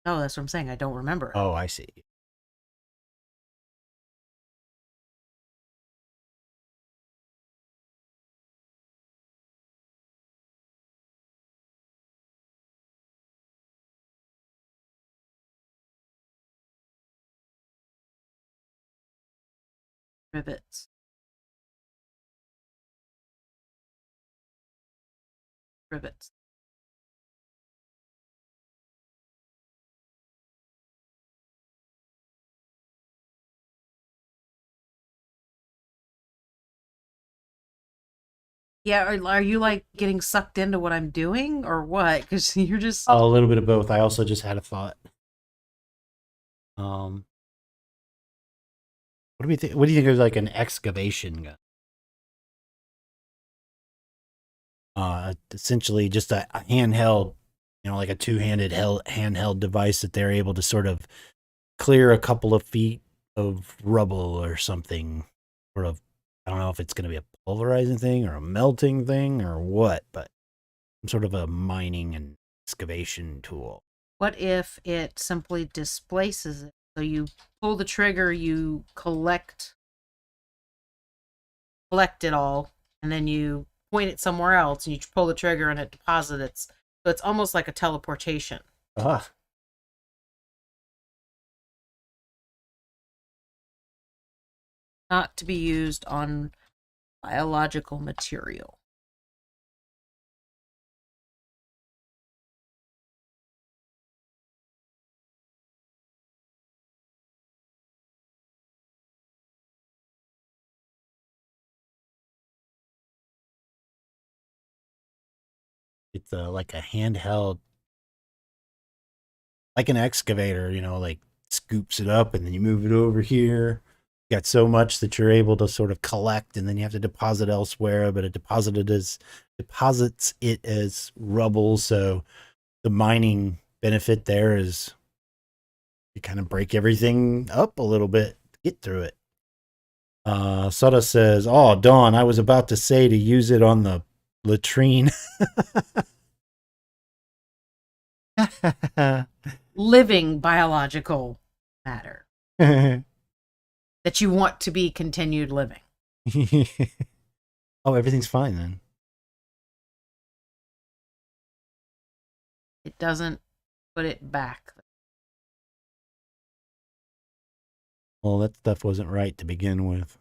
No, that's what I'm saying. I don't remember. Oh, I see. Rivets. Rivets. Yeah, are you like getting sucked into what I'm doing or what? Because you're just. A little bit of both. I also just had a thought. What do we think? What do you think of like an excavation gun? Essentially just a handheld, like a two-handed handheld device that they're able to sort of clear a couple of feet of rubble or something. Sort of, I don't know if it's going to be a pulverizing thing or a melting thing or what, but some sort of a mining and excavation tool. What if it simply displaces it? So you pull the trigger, you collect it all, and then you point it somewhere else, and you pull the trigger, and it deposits. So it's almost like a teleportation. Ah. Not to be used on biological material. It's like a handheld, like an excavator, like scoops it up and then you move it over here. You got so much that you're able to sort of collect and then you have to deposit elsewhere, but it deposits it as rubble. So the mining benefit there is you kind of break everything up a little bit to get through it. Suda says, "Oh, Dawn, I was about to say to use it on the latrine." Living biological matter that you want to be continued living. Oh, everything's fine then. It doesn't put it back. Well, that stuff wasn't right to begin with.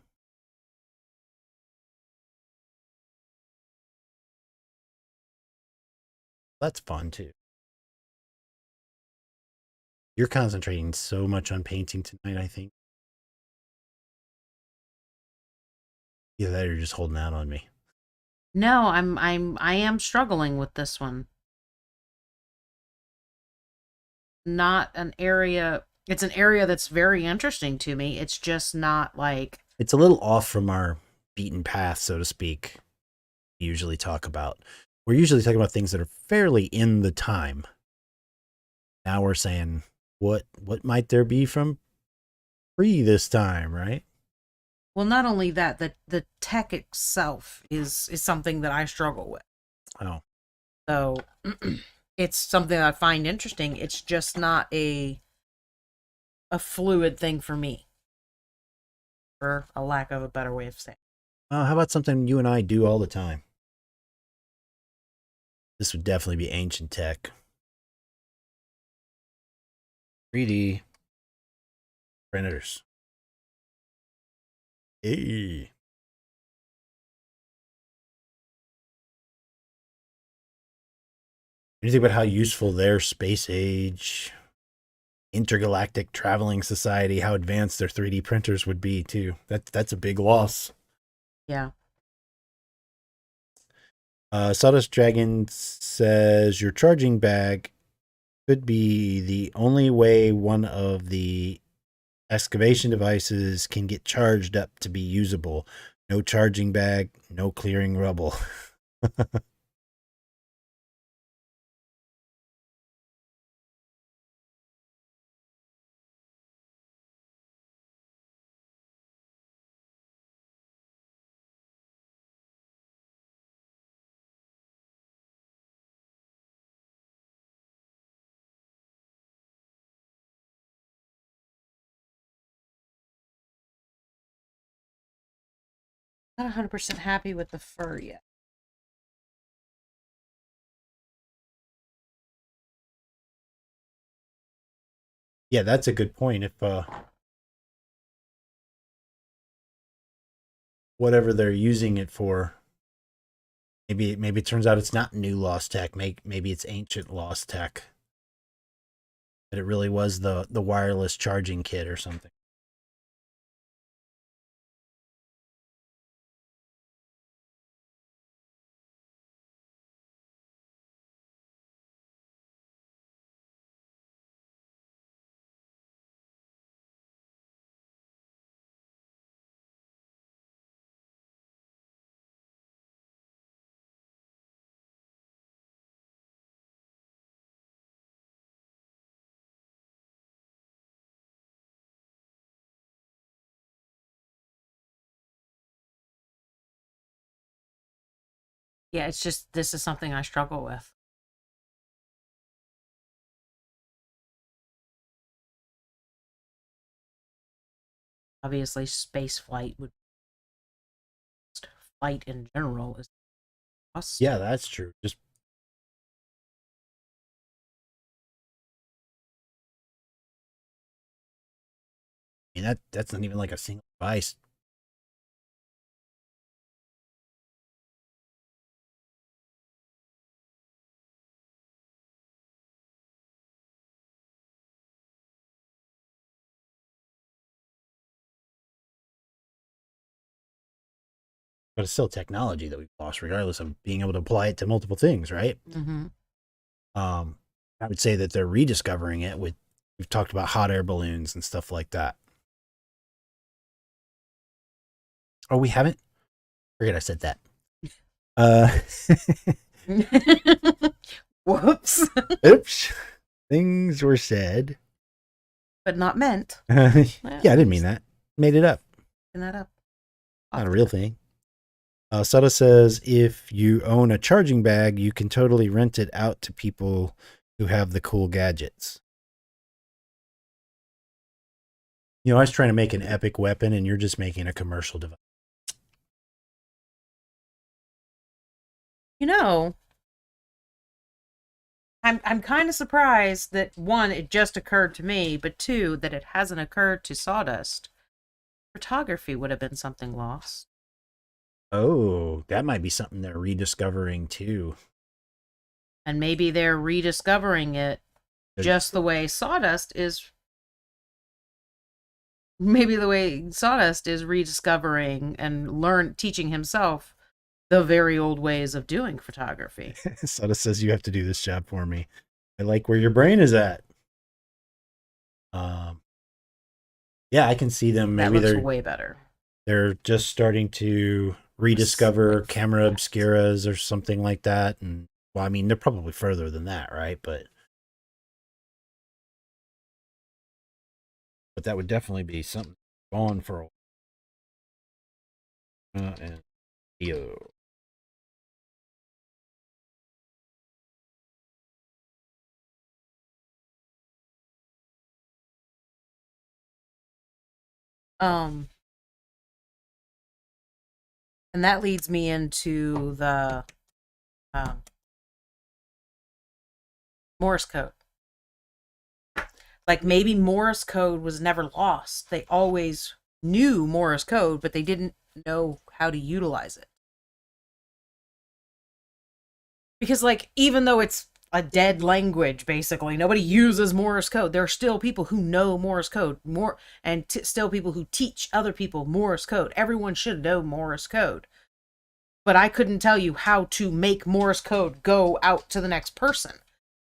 That's fun too. You're concentrating so much on painting tonight, I think. Either that or you're just holding out on me. No, I am struggling with this one. Not an area. It's an area that's very interesting to me. It's just not like It's a little off from our beaten path, so to speak. We usually talk about. We're usually talking about things that are fairly in the time. Now we're saying, what might there be from pre this time, right? well, not only that, the tech itself is something that I struggle with. Oh, So it's something that I find interesting. It's just not a fluid thing for me, for a lack of a better way of saying. how about something you and I do all the time? This would definitely be ancient tech. 3D printers. Hey. You think about how useful their space age, intergalactic traveling society, how advanced their 3D printers would be too. That's a big loss. Yeah. Sawdust Dragon says your charging bag could be the only way one of the excavation devices can get charged up to be usable. No charging bag, no clearing rubble. Not 100% happy with the fur yet. Yeah, that's a good point. If whatever they're using it for, maybe it turns out it's not new lost tech. Maybe it's ancient lost tech. That it really was the wireless charging kit or something. Yeah, it's just, this is something I struggle with. Obviously, space flight would, flight in general is us. Yeah, that's true. Just I mean that's not even like a single device. But it's still technology that we've lost, regardless of being able to apply it to multiple things, right? Mm-hmm. I would say that they're rediscovering it with, we've talked about hot air balloons and stuff like that. Oh, we haven't? Forget I said that. Whoops. Oops. Things were said. But not meant. Yeah, I didn't mean that. Made it up. Picking that up. Not a real thing. Sutta says if you own a charging bag, you can totally rent it out to people who have the cool gadgets. You know, I was trying to make an epic weapon, and you're just making a commercial device. You know, I'm kind of surprised that one, it just occurred to me, but two, that it hasn't occurred to Sawdust. Photography would have been something lost. Oh, that might be something they're rediscovering too. And maybe they're rediscovering it just the way Sawdust is. Maybe the way Sawdust is rediscovering and teaching himself the very old ways of doing photography. Sutta says you have to do this job for me. I like where your brain is at. Yeah, I can see them. That Maybe looks they're way better. They're just starting to rediscover camera obscuras or something like that. And well, I mean, they're probably further than that, right? But that would definitely be something going for a and Theo. And that leads me into the Morse code. Like maybe Morse code was never lost. They always knew Morse code, but they didn't know how to utilize it. Because, like, even though it's a dead language, basically, nobody uses Morse code. There are still people who know Morse code, still people who teach other people Morse code. Everyone should know Morse code. But I couldn't tell you how to make Morse code go out to the next person.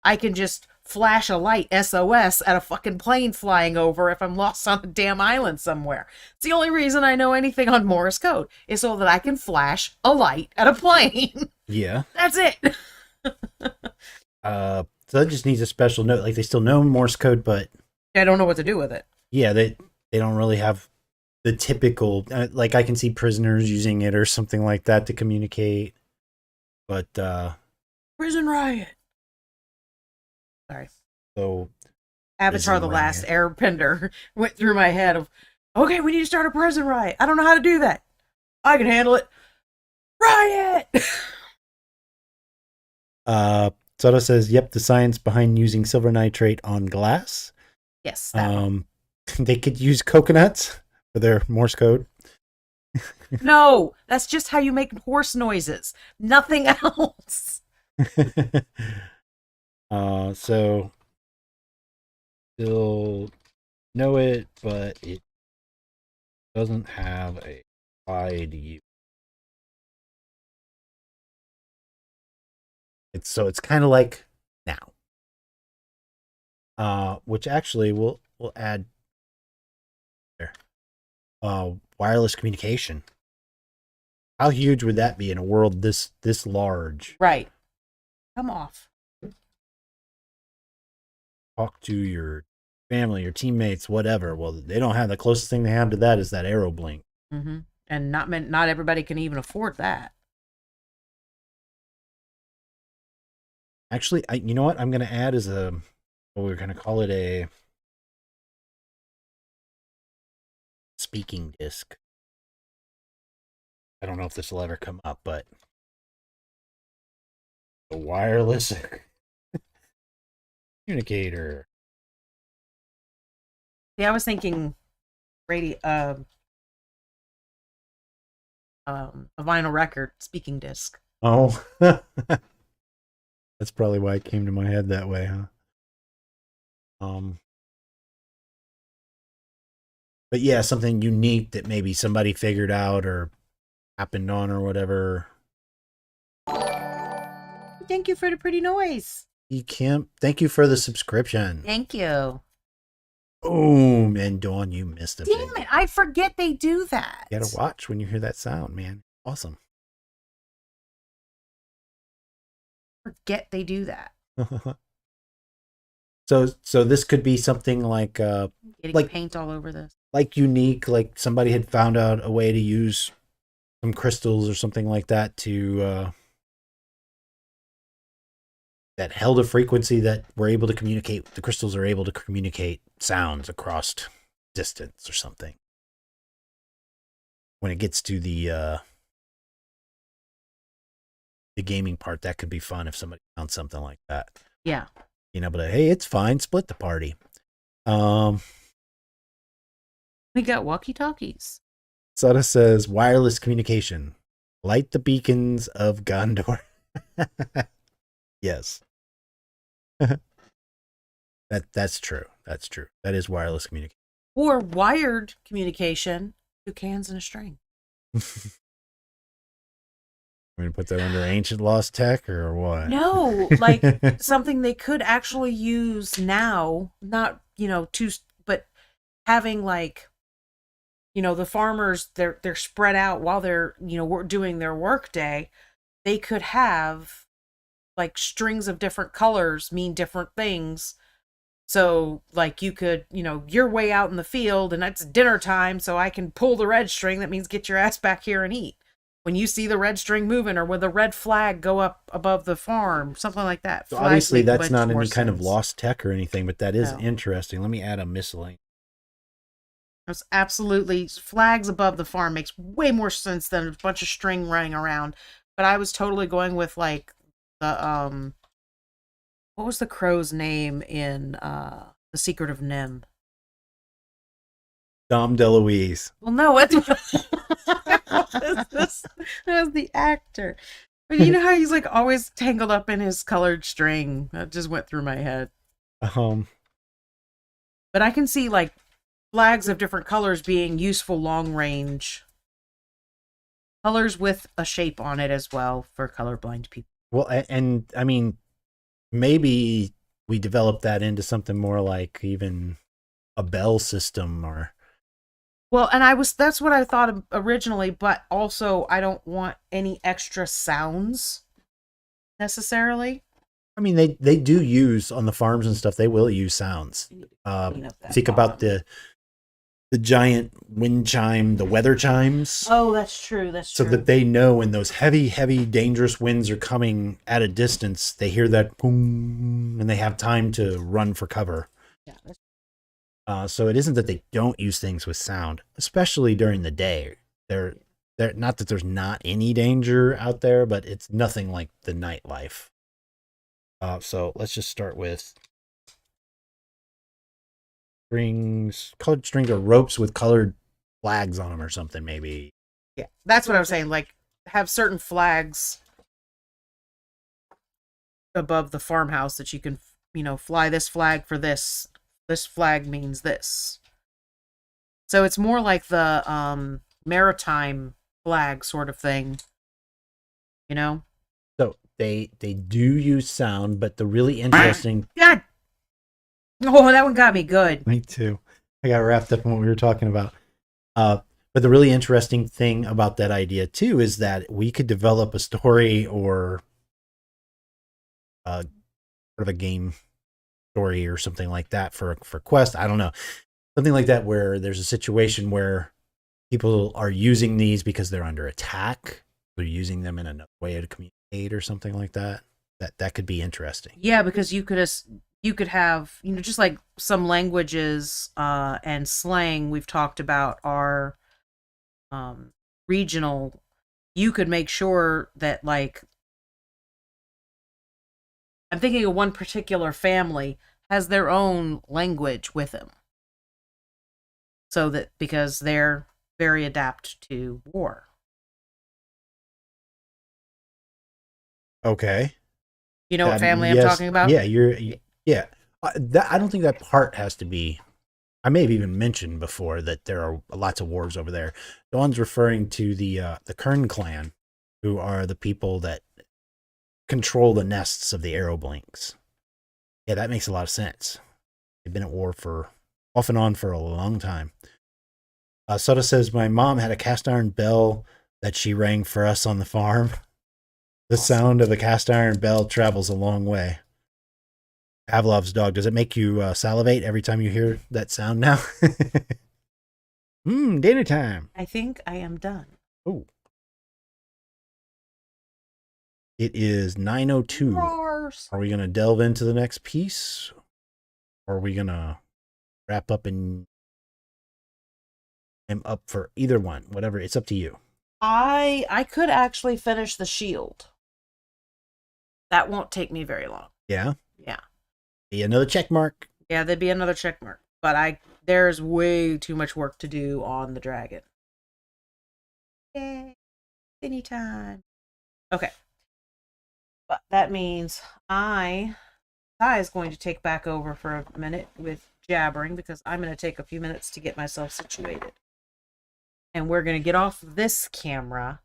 I can just flash a light SOS at a fucking plane flying over if I'm lost on a damn island somewhere. It's the only reason I know anything on Morse code is so that I can flash a light at a plane. Yeah. That's it. So that just needs a special note. Like they still know Morse code, but I don't know what to do with it. yeah, they don't really have the typical. Like I can see prisoners using it or something like that to communicate. But Prison riot. Sorry. So Avatar: The Last Airbender went through my head of, okay, we need to start a prison riot. I don't know how to do that. I can handle it. Riot. Soto says, "Yep, the science behind using silver nitrate on glass." Yes. They could use coconuts for their Morse code. No, that's just how you make horse noises. Nothing else. So still know it, but it doesn't have a wide use. It's kind of like now. Which actually we'll add there. Wireless communication. How huge would that be in a world this large? Right. Come off. Talk to your family, your teammates, whatever. Well, they don't have the closest thing they have to that is that arrow blink. Mm-hmm. And not everybody can even afford that. Actually, you know what? I'm going to add as we're going to call it a speaking disc. I don't know if this will ever come up, but a wireless communicator. Yeah, I was thinking a vinyl record speaking disc. Oh, that's probably why it came to my head that way, huh? But yeah, something unique that maybe somebody figured out or happened on or whatever. Thank you for the pretty noise. Kemp, thank you for the subscription. Thank you. Boom, and Dawn, you missed a bit. Damn it, I forget they do that. You gotta watch when you hear that sound, man. Awesome. Forget they do that. So this could be something like Getting like paint all over this. like unique, like somebody had found out a way to use some crystals or something like that to that held a frequency that we're able to communicate. The crystals are able to communicate sounds across distance or something. When it gets to the gaming part, that could be fun if somebody found something like that. Yeah. You know, but hey, it's fine. Split the party. We got walkie-talkies. Sada says wireless communication. Light the beacons of Gondor. Yes. That's true. That's true. That is wireless communication. Or wired communication, 2 cans and a string. We're going to put that under ancient lost tech or what? No, like something they could actually use now, not, but having like, the farmers, they're spread out while they're, doing their work day. They could have like strings of different colors mean different things. So like you could, you're way out in the field and it's dinner time, so I can pull the red string. That means get your ass back here and eat. When you see the red string moving, or when the red flag go up above the farm, something like that. So obviously Flags make that's much not more any kind of sense. lost tech or anything, but that is No. interesting. Let me add a miscellaneous. It's absolutely, flags above the farm makes way more sense than a bunch of string running around. But I was totally going with like the what was the crow's name in The Secret of Nim? Dom DeLuise. Well, no, it's that was the actor. But you know how he's like always tangled up in his colored string? That just went through my head. But I can see like flags of different colors being useful long range. Colors with a shape on it as well for colorblind people. Well, and I mean, maybe we develop that into something more like even a bell system or. Well, and that's what I thought originally, but also I don't want any extra sounds necessarily. I mean, they do use on the farms and stuff. They will use sounds. Think about the giant wind chime, the weather chimes. Oh, that's true. That's so true. So that they know when those heavy, heavy, dangerous winds are coming at a distance, they hear that boom, and they have time to run for cover. Yeah. So it isn't that they don't use things with sound, especially during the day. They're not that there's not any danger out there, but it's nothing like the nightlife. So let's just start with strings, colored strings or ropes with colored flags on them or something, maybe. Yeah, that's what I was saying. Like, have certain flags above the farmhouse that you can, fly this flag for this. This flag means this. So it's more like the maritime flag sort of thing, So they do use sound, but the really interesting. God. Oh, that one got me good. Me too. I got wrapped up in what we were talking about. But the really interesting thing about that idea too is that we could develop a story or sort of a game story or something like that for Quest. I don't know. Something like that where there's a situation where people are using these because they're under attack. They're using them in another way to communicate or something like that. That could be interesting. Yeah, because you could have, just like some languages and slang we've talked about are regional. You could make sure that, like, I'm thinking of one particular family has their own language with them. So that, because they're very adept to war. Okay. You know what family I'm talking about? Yeah, yeah. I don't think that part has to be. I may have even mentioned before that there are lots of wars over there. Dawn's referring to the Kern clan, who are the people that control the nests of the Arrowblinks. Yeah, that makes a lot of sense. They've been at war off and on for a long time. Soda says, my mom had a cast iron bell that she rang for us on the farm. The sound of a cast iron bell travels a long way. Pavlov's dog, does it make you salivate every time you hear that sound now? Dinner time. I think I am done. Oh, It is 9:02. Roars. Are we going to delve into the next piece? Or are we going to wrap up and I'm up for either one? Whatever. It's up to you. I could actually finish the shield. That won't take me very long. Yeah? Yeah. Be another check mark. Yeah, there'd be another check mark. But there's way too much work to do on the dragon. Yay. Anytime. Okay. But that means Ty is going to take back over for a minute with jabbering because I'm going to take a few minutes to get myself situated. And we're going to get off this camera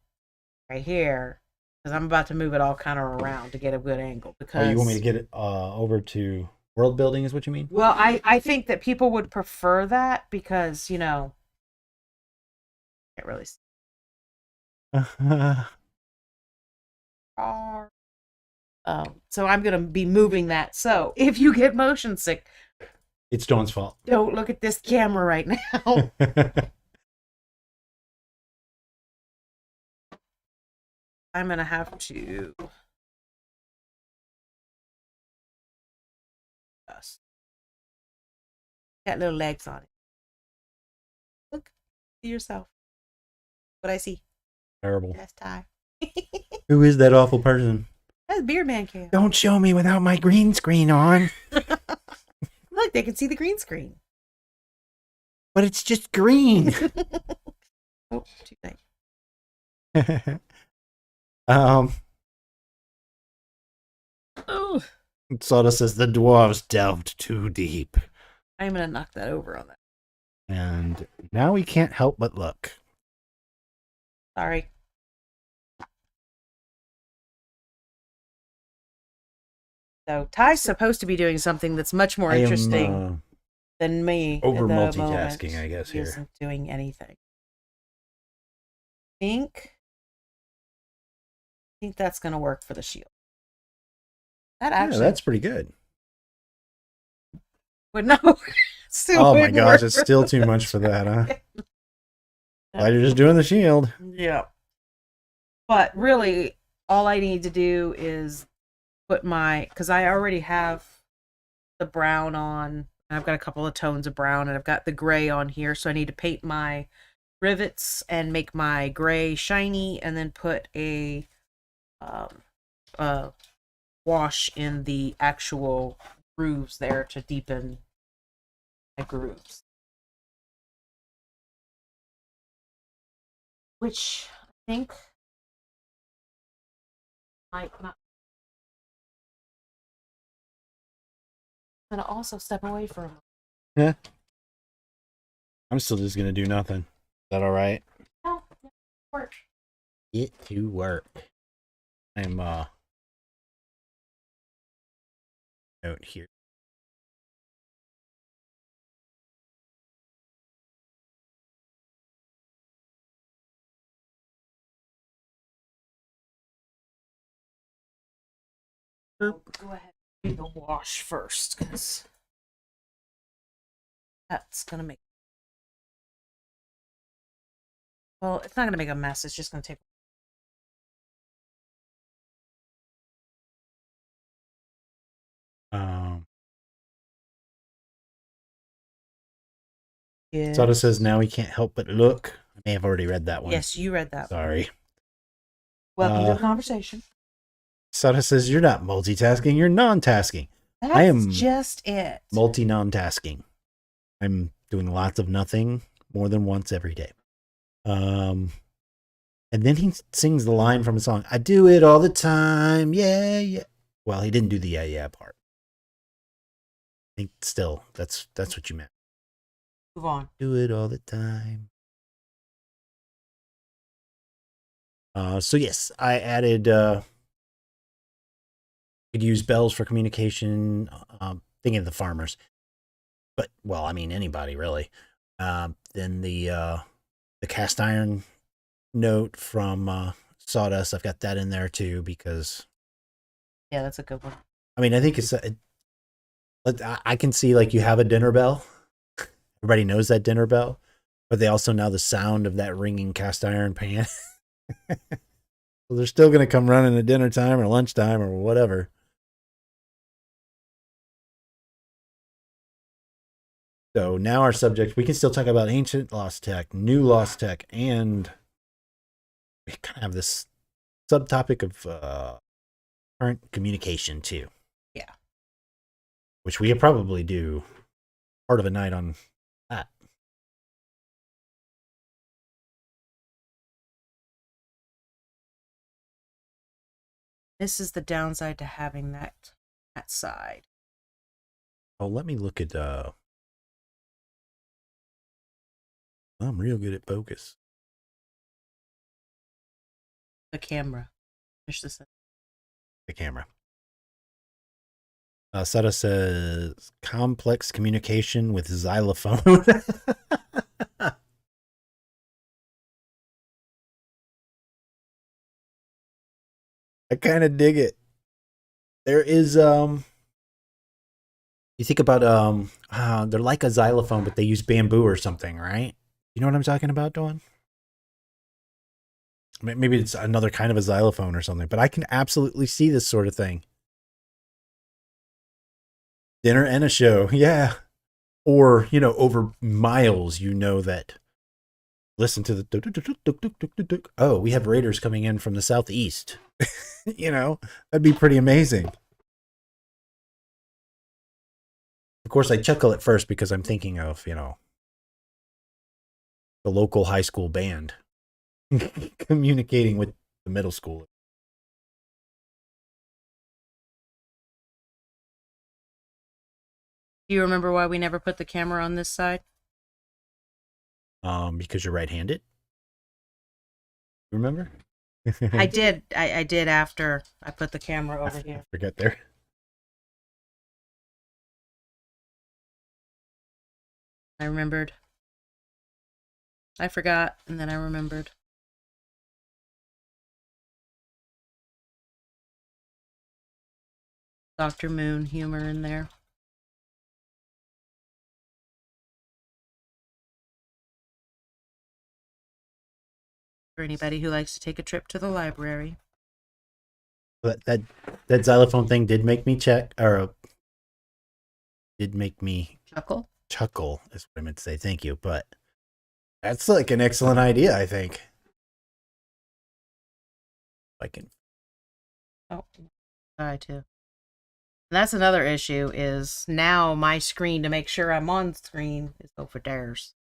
right here because I'm about to move it all kind of around to get a good angle. Because You want me to get it over to world building is what you mean? Well, I think that people would prefer that because, you know, can't really see. So I'm going to be moving that. So if you get motion sick, It's Dawn's fault. don't look at this camera right now. I'm going to have to. Got little legs on it. Look, see yourself. What I see. Terrible. That's Ty. Who is that awful person? That's Beer Man Cam. Don't show me without my green screen on. Look, they can see the green screen. But it's just green. Oh, too late. Oh, Sawdust says the dwarves delved too deep. I'm gonna knock that over on that. And now we can't help but look. Sorry. So Ty's supposed to be doing something that's much more interesting than me. over at the multitasking, moment. I guess, He here. isn't doing anything. I think that's gonna work for the shield. That actually that's pretty good. would no. Oh my gosh, it's still too much for that, huh? Glad you're just doing the shield. Yeah. But really, all I need to do is put because I already have the brown on. I've got a couple of tones of brown, and I've got the gray on here. So I need to paint my rivets and make my gray shiny, and then put a wash in the actual grooves there to deepen my grooves. Which I think might not. I'm gonna also step away for a moment. Yeah. I'm still just gonna do nothing. Is that all right? No, work. Get to work. I'm note here. Go ahead and do the wash first, because that's gonna make. Well, it's not gonna make a mess. It's just gonna take. Yeah. Sada says now we can't help but look. I may have already read that one. Yes, you read that. Sorry. Welcome to the conversation. Sada says you're not multitasking, you're non-tasking. That's I am just it. Multi-non-tasking. I'm doing lots of nothing more than once every day. And then he sings the line from a song. I do it all the time. Yeah, yeah. Well, he didn't do the yeah part. I think still that's what you meant. Move on. Do it all the time. So yes, I added could use bells for communication, thinking of the farmers. But well, I mean anybody really. Then the cast iron note from Sawdust, I've got that in there too because Yeah, that's a good one. I mean I think it's I can see like you have a dinner bell. Everybody knows that dinner bell, but they also know the sound of that ringing cast iron pan. So they're still going to come running at dinner time or lunchtime or whatever. So now our subject, we can still talk about ancient lost tech, new lost tech, and we kind of have this subtopic of current communication too. Yeah. Which we could probably do part of a night on that. This is the downside to having that side. Oh, let me look at I'm real good at focus. The camera. Finish this. The camera. Seta says complex communication with xylophone. I kind of dig it. There is you think about they're like a xylophone, but they use bamboo or something, right? You know what I'm talking about, Dawn? Maybe it's another kind of a xylophone or something, but I can absolutely see this sort of thing. Dinner and a show, yeah. Or, over miles, that listen to the oh, we have raiders coming in from the southeast. That'd be pretty amazing. Of course, I chuckle at first because I'm thinking of, the local high school band communicating with the middle school. Do you remember why we never put the camera on this side? Because you're right-handed. Remember? I did. I did after I put the camera over here. Forget there. I remembered. I forgot, and then I remembered. Dr. Moon humor in there. For anybody who likes to take a trip to the library. But that xylophone thing did make me did make me Chuckle, is what I meant to say. Thank you. But that's like an excellent idea, I think. I can. Oh, I too. And that's another issue is now my screen to make sure I'm on screen is over theirs.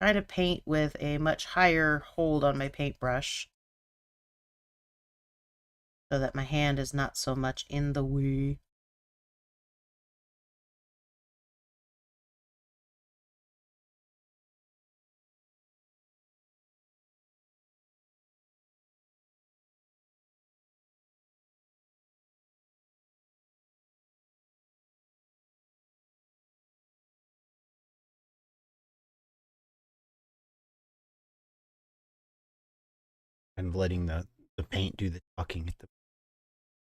Try to paint with a much higher hold on my paintbrush so that my hand is not so much in the way. And letting the paint do the talking at the.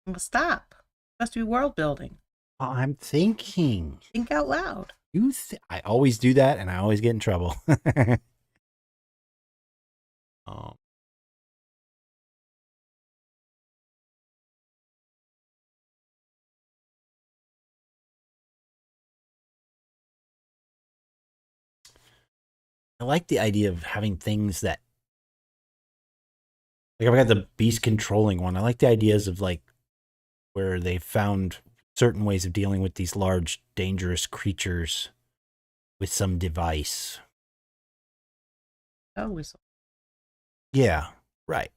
Well, stop. Must be world building. I'm thinking. Think out loud. I always do that, and I always get in trouble. Oh. I like the idea of having things that, like, I've got the beast controlling one. I like the ideas of, like, where they found certain ways of dealing with these large, dangerous creatures with some device. Oh, whistle. Yeah, right.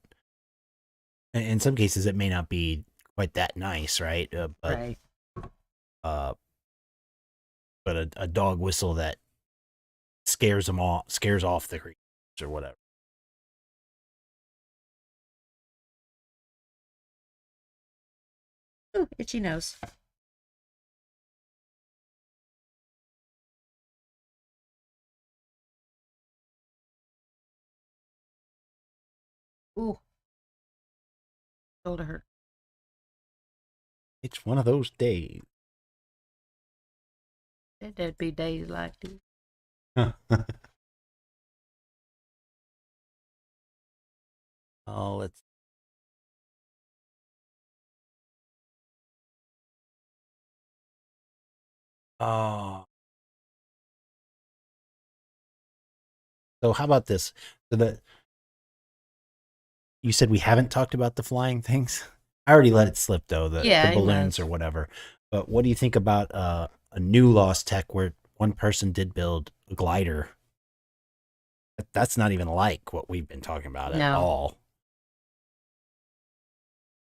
In some cases, it may not be quite that nice, right? But Right. but a dog whistle that scares off the creatures or whatever. Ooh, itchy nose. Ooh. Shoulder hurt. It's one of those days. There'd be days like this. Oh, let's. Oh. So how about this? So that you said we haven't talked about the flying things. I already let it slip though, the Yeah, you balloons have. or whatever. But what do you think about a new Lost Tech where one person did build a glider? That's not even like what we've been talking about at No. all.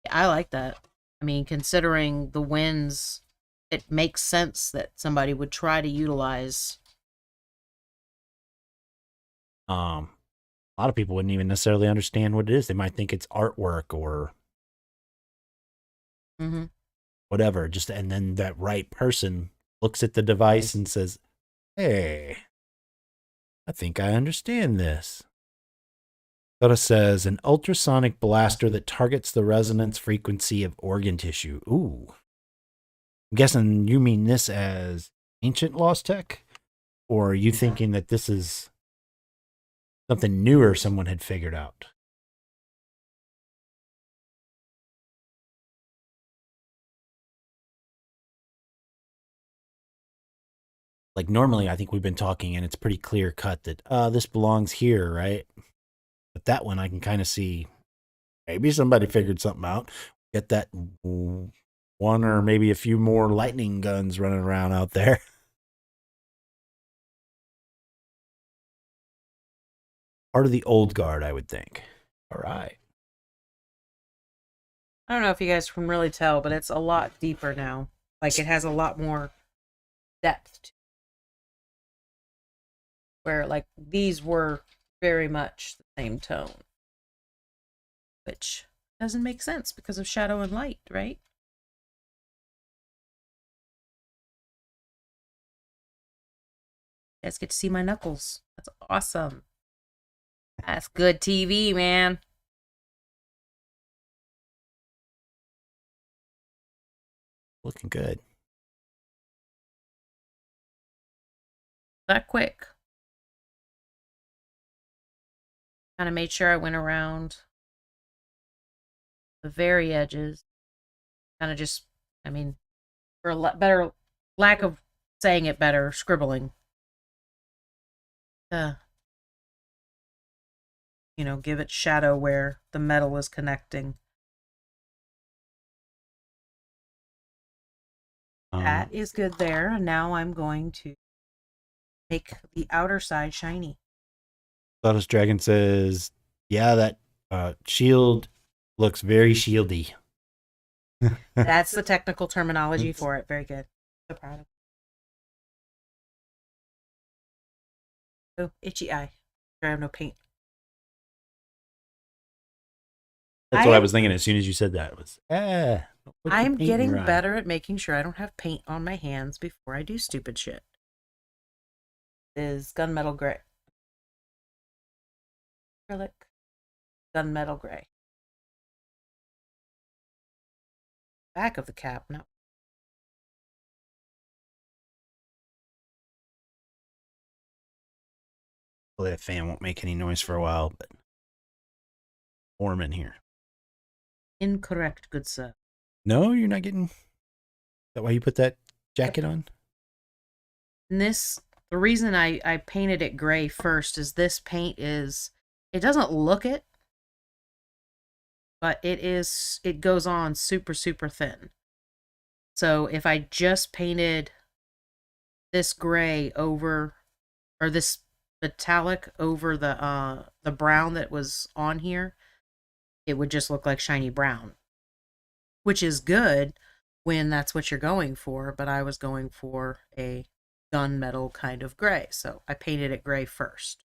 I like that. I mean, considering the winds, it makes sense that somebody would try to utilize. A lot of people wouldn't even necessarily understand what it is. They might think it's artwork or Mm-hmm. whatever. Just and then that right person looks at the device and says, "Hey, I think I understand this." Soda says an ultrasonic blaster that targets the resonance frequency of organ tissue. Ooh. I'm guessing you mean this as ancient Lost Tech? Or are you thinking that this is something newer someone had figured out? Like normally I think we've been talking and it's pretty clear cut that this belongs here, right? But that one I can kind of see maybe somebody figured something out. Get that one or maybe a few more lightning guns running around out there. Part of the old guard, I would think. All right. I don't know if you guys can really tell, but it's a lot deeper now. Like it has a lot more depth to where like these were very much the same tone. Which doesn't make sense because of shadow and light, right? You guys get to see my knuckles. That's awesome. That's good TV, man. Looking good. That quick. Kind of made sure I went around the very edges. Kind of just, I mean, for a better lack of saying it better, scribbling. You know, give it shadow where the metal is connecting. That is good there. And now I'm going to make the outer side shiny. Lotus Dragon says, yeah, that shield looks very shieldy. That's the technical terminology for it. Very good. So proud of you. Oh, itchy eye. I have no paint. That's what I was thinking as soon as you said that. It was, I'm getting better at making sure I don't have paint on my hands before I do stupid shit. Is gunmetal gray. Acrylic. Gunmetal gray. Back of the cap, no. Hopefully that fan won't make any noise for a while, but warm in here. Incorrect, good sir. No, you're not getting. Is that why you put that jacket on? And this, the reason I painted it gray first is this paint is, it doesn't look it, but it goes on super, super thin. So if I just painted this gray over, or this metallic over the brown that was on here, it would just look like shiny brown, which is good when that's what you're going for, but I was going for a gunmetal kind of gray, so I painted it gray first.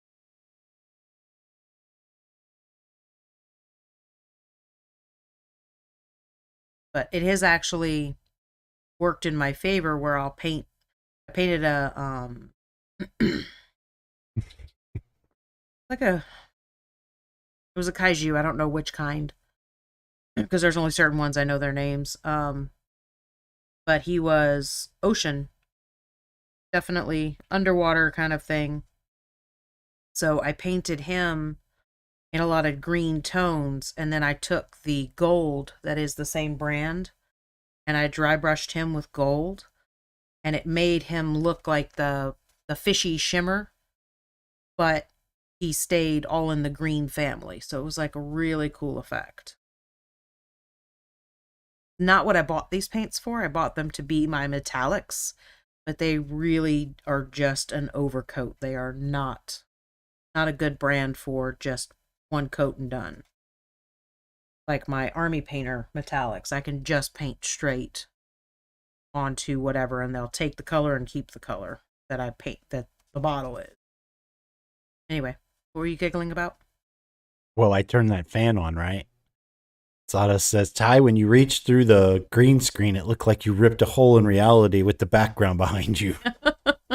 But it has actually worked in my favor where I painted a like a, it was a kaiju, I don't know which kind because there's only certain ones I know their names. But he was ocean, definitely underwater kind of thing. So I painted him in a lot of green tones, and then I took the gold that is the same brand and I dry brushed him with gold, and it made him look like the fishy shimmer, but he stayed all in the green family. So it was like a really cool effect. Not what I bought these paints for. I bought them to be my metallics, but they really are just an overcoat. They are not a good brand for just one coat and done. Like my army painter metallics, I can just paint straight onto whatever, and they'll take the color and keep the color that I paint, that the bottle is. Anyway, what were you giggling about? Well, I turned that fan on, right? Sawdust says, Ty, when you reached through the green screen, it looked like you ripped a hole in reality with the background behind you.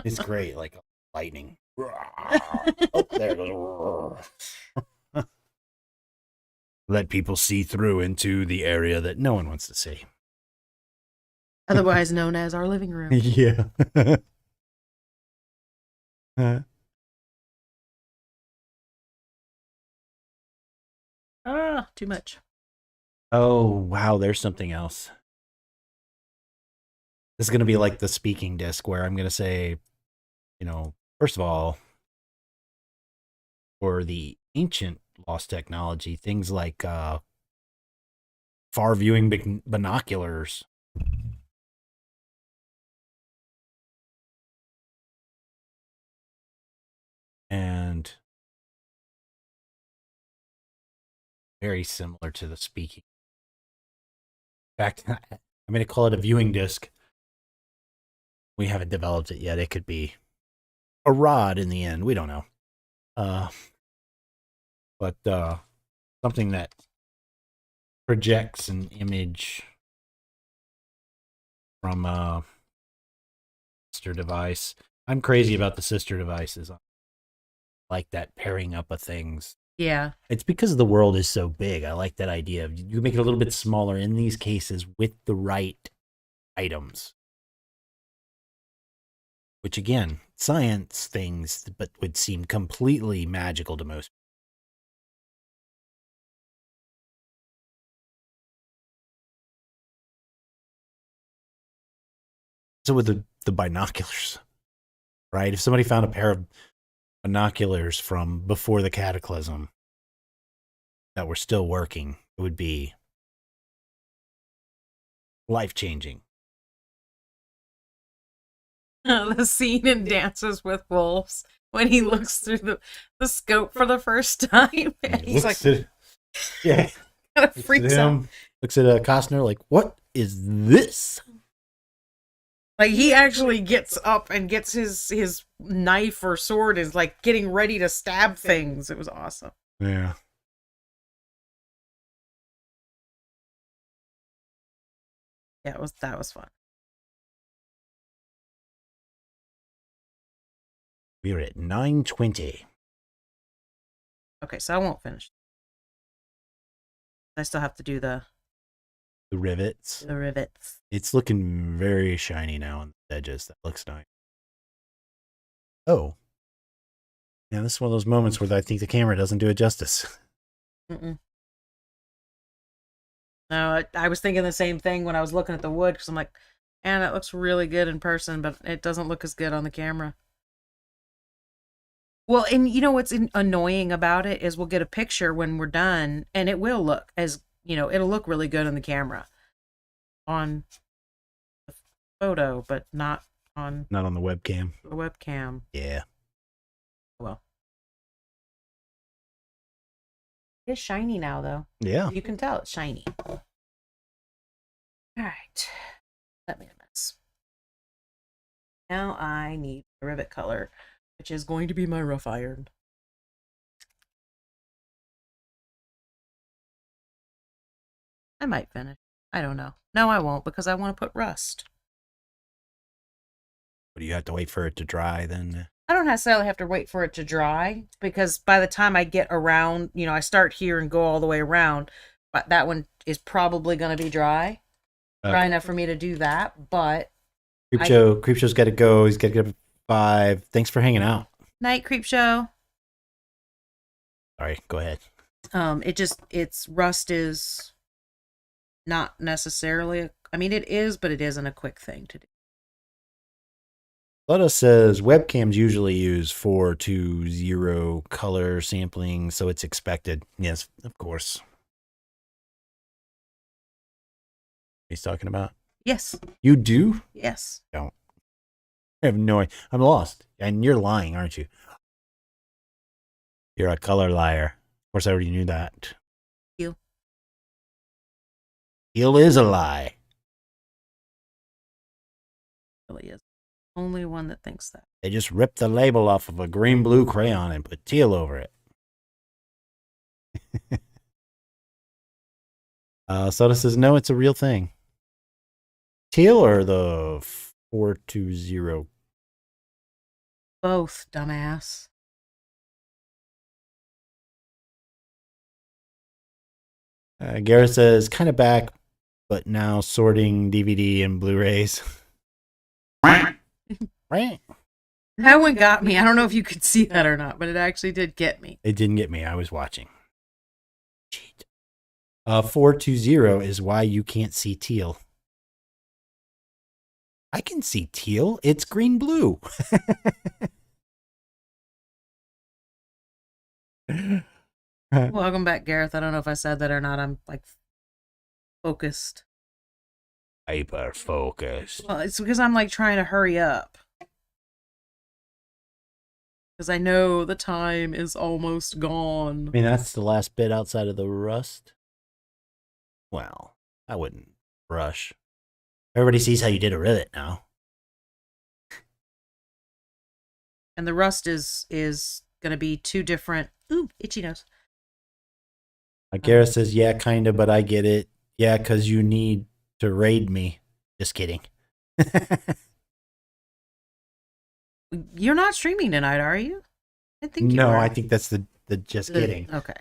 It's great, like lightning. Oh, there it goes. Let people see through into the area that no one wants to see. Otherwise known as our living room. Yeah. Too much. Oh, wow, there's something else. This is going to be like the speaking disc where I'm going to say, first of all, for the ancient lost technology, things like far viewing binoculars. And very similar to the speaking. In fact, I'm going to call it a viewing disc. We haven't developed it yet. It could be a rod in the end. We don't know. But something that projects an image from a sister device. I'm crazy about the sister devices. I like that pairing up of things. Yeah. It's because the world is so big. I like that idea of you make it a little bit smaller in these cases with the right items. Which again, science things, but would seem completely magical to most. So with the binoculars, right? If somebody found a pair of binoculars from before the cataclysm that were still working, it would be life-changing. The scene in Dances with Wolves when he looks through the scope for the first time. He's like, yeah, kind of freaks out. Looks at Costner like, what is this? Like, he actually gets up and gets his knife or sword, is like getting ready to stab things. It was awesome. Yeah. Yeah, that was fun. We're at 9:20. Okay, so I won't finish. I still have to do the rivets. The rivets. It's looking very shiny now on the edges. That looks nice. Oh. Yeah, this is one of those moments where I think the camera doesn't do it justice. Mm-mm. No, I was thinking the same thing when I was looking at the wood, because I'm like, man, that looks really good in person, but it doesn't look as good on the camera. Well, and you know what's annoying about it is we'll get a picture when we're done, and it will look it'll look really good on the camera, on the photo, but not on the webcam. The webcam. Yeah. Well, it's shiny now, though. Yeah. You can tell it's shiny. All right. That made a mess. Now I need the rivet color, which is going to be my rough iron. I might finish. I don't know. No, I won't, because I want to put rust. Do you have to wait for it to dry then? I don't necessarily have to wait for it to dry, because by the time I get around, I start here and go all the way around, but that one is probably going to be dry. Okay. Dry enough for me to do that, but... Creepshow's got to go. He's got to get up at 5. Thanks for hanging out. Night, Creepshow. Sorry, go ahead. Its rust is not necessarily, I mean, it is, but it isn't a quick thing to do. Lotta says webcams usually use 420 color sampling, so it's expected. Yes, of course. He's talking about? Yes. You do? Yes. Don't. I have no idea. I'm lost. And you're lying, aren't you? You're a color liar. Of course, I already knew that. You. Teal is a lie. Really is. Only one that thinks that. They just ripped the label off of a green-blue crayon and put teal over it. Soda says, no, it's a real thing. Teal or the 420? Both, dumbass. Garrett says, kind of back, but now sorting DVD and Blu-rays. That one got me. I don't know if you could see that or not, but it actually did get me. It didn't get me. I was watching. Cheat. 420 is why you can't see teal. I can see teal. It's green-blue. Welcome back, Gareth. I don't know if I said that or not. I'm like focused. Hyper focused. Well, it's because I'm like trying to hurry up. Because I know the time is almost gone. I mean, that's the last bit outside of the rust. Well, I wouldn't rush. Everybody sees how you did a rivet now. And the rust is going to be two different... Ooh, itchy nose. Gareth says, yeah, kind of, but I get it. Yeah, because you need to raid me. Just kidding. You're not streaming tonight, are you? I think you No, are. I think that's the just kidding. Okay.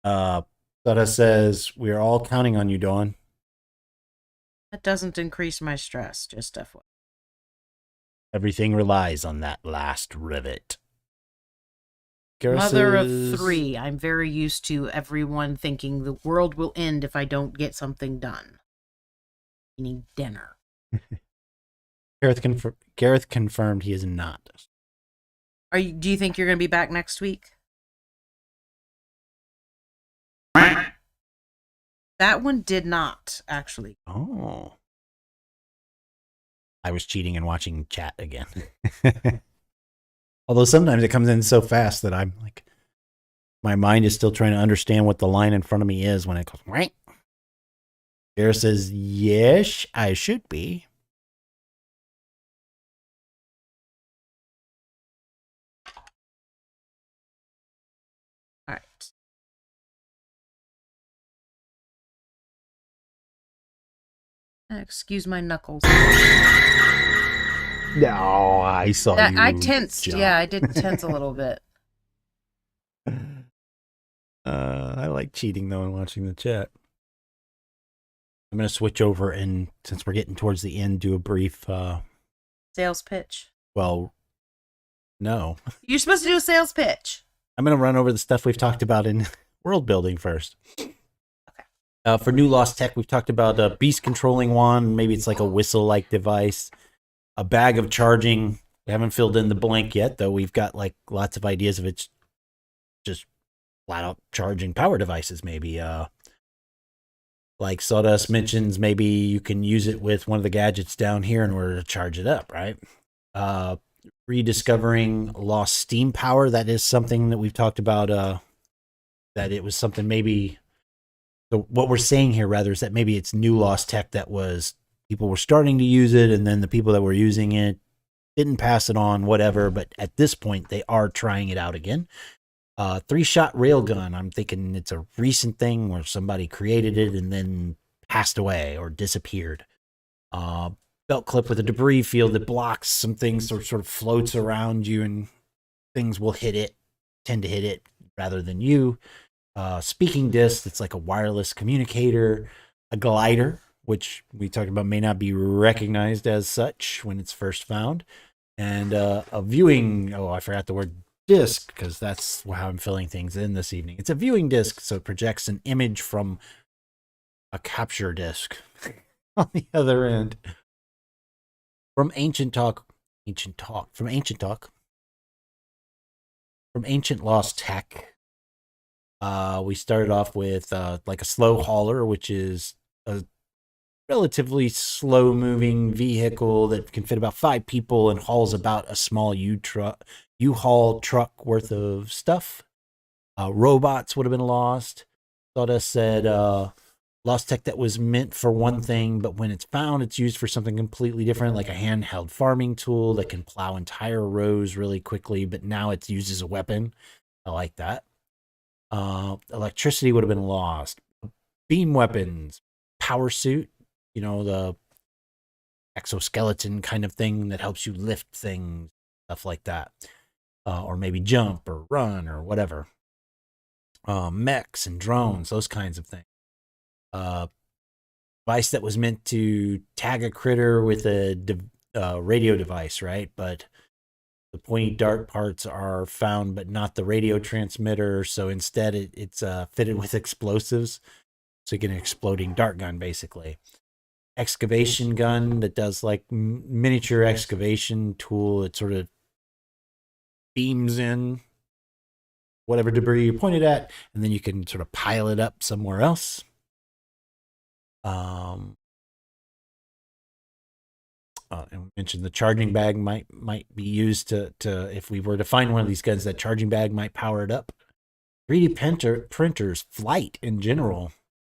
Soda says, we're all counting on you, Dawn. That doesn't increase my stress, just FYI. Everything relies on that last rivet. Gareth Mother says, of three. I'm very used to everyone thinking the world will end if I don't get something done. Meaning dinner. Gareth confirmed he is not. Do you think you're going to be back next week? That one did not, actually. Oh. I was cheating and watching chat again. Although sometimes it comes in so fast that I'm like, my mind is still trying to understand what the line in front of me is when it goes, right? Gareth says, yes, I should be. All right. Excuse my knuckles. No, I saw you. I tensed. jump. Yeah, I did tense a little bit. I like cheating though and watching the chat. I'm going to switch over and since we're getting towards the end, do a brief, Sales pitch. well, no. You're supposed to do a sales pitch. I'm going to run over the stuff we've talked about in world building first. Okay. For new Lost Tech, we've talked about a beast controlling wand. Maybe it's like a whistle-like device. A bag of charging. We haven't filled in the blank yet, though. We've got like lots of ideas of it's just flat out charging power devices, maybe. Like Sawdust mentions, maybe you can use it with one of the gadgets down here in order to charge it up, right? Rediscovering lost steam power. That is something that we've talked about, that it was something maybe... So what we're saying here, rather, is that maybe it's new Lost Tech that was... People were starting to use it, and then the people that were using it didn't pass it on, whatever. But at this point, they are trying it out again. 3-shot railgun. I'm thinking it's a recent thing where somebody created it and then passed away or disappeared. Belt clip with a debris field that blocks some things or sort of floats around you and things will tend to hit it rather than you. Speaking disc, it's like a wireless communicator. A glider, which we talked about may not be recognized as such when it's first found. And a viewing, I forgot the word, disc, because that's how I'm filling things in this evening. It's a viewing disc, so it projects an image from a capture disc on the other end. From Ancient Lost Tech. We started off with like a slow hauler, which is a relatively slow moving vehicle that can fit about 5 people and hauls about a small U-Haul truck worth of stuff. Robots would have been lost. Sawdust said lost tech that was meant for one thing, but when it's found, it's used for something completely different, like a handheld farming tool that can plow entire rows really quickly, but now it's used as a weapon. I like that. Electricity would have been lost. Beam weapons, power suit, the exoskeleton kind of thing that helps you lift things, stuff like that. Or maybe jump or run or whatever. Mechs and drones, those kinds of things. Device that was meant to tag a critter with a radio device, right? But the pointy dart parts are found, but not the radio transmitter. So instead, it's fitted with explosives. So you get an exploding dart gun, basically. Excavation gun that does like miniature excavation tool. It sort of beams in whatever debris you pointed at, and then you can sort of pile it up somewhere else. And we mentioned the charging bag might be used to if we were to find one of these guns, that charging bag might power it up. 3D printers, flight in general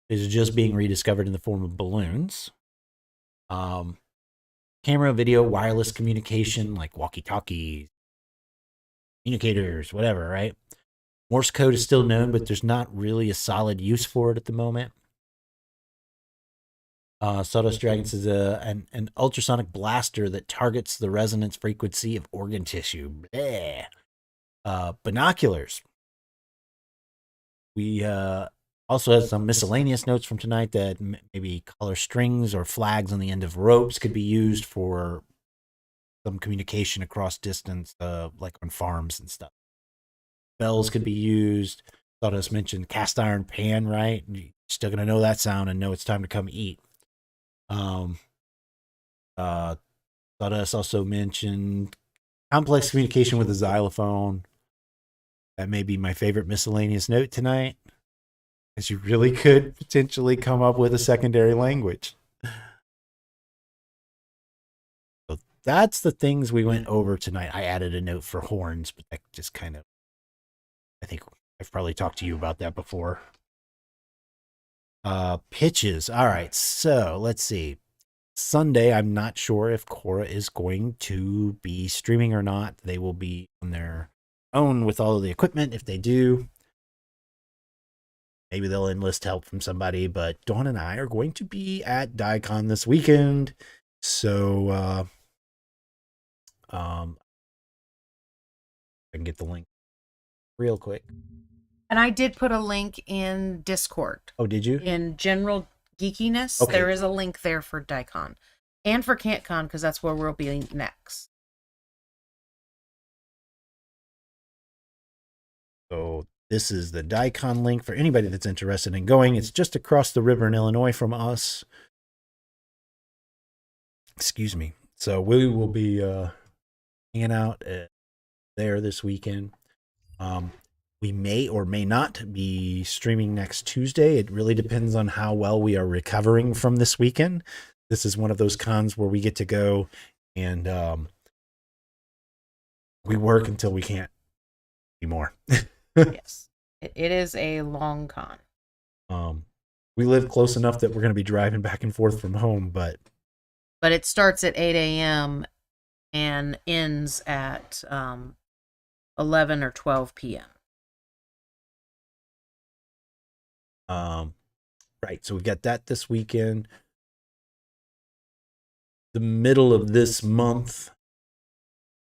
is just being rediscovered in the form of balloons. Camera, video, wireless communication, like walkie-talkies, communicators, whatever, right? Morse code is still known, but there's not really a solid use for it at the moment. Sawdust Dragon says an ultrasonic blaster that targets the resonance frequency of organ tissue. Binoculars. We also have some miscellaneous notes from tonight that maybe color strings or flags on the end of ropes could be used for some communication across distance, like on farms and stuff. Bells could be used. Sawdust mentioned cast iron pan, right? You're still going to know that sound and know it's time to come eat. Sawdust also mentioned complex communication with a xylophone. That may be my favorite miscellaneous note tonight, because you really could potentially come up with a secondary language. So that's the things we went over tonight. I added a note for horns, but that just kind of, I think I've probably talked to you about that before. Pitches. All right, so let's see. Sunday, I'm not sure if Cora is going to be streaming or not. They will be on their own with all of the equipment. If they do, maybe they'll enlist help from somebody. But Dawn and I are going to be at DICON this weekend. So, I can get the link real quick. And I did put a link in Discord. Oh, did you? In general geekiness, Okay. There is a link there for DICON and for Can'tCon, because that's where we'll be next. So this is the DICON link for anybody that's interested in going. It's just across the river in Illinois from us. Excuse me. So we will be hanging out there this weekend. We may or may not be streaming next Tuesday. It really depends on how well we are recovering from this weekend. This is one of those cons where we get to go and we work until we can't anymore. Yes, it is a long con. We live close enough that we're going to be driving back and forth from home, but it starts at 8 a.m. and ends at 11 or 12 p.m. Right, so we've got that this weekend. The middle of this month,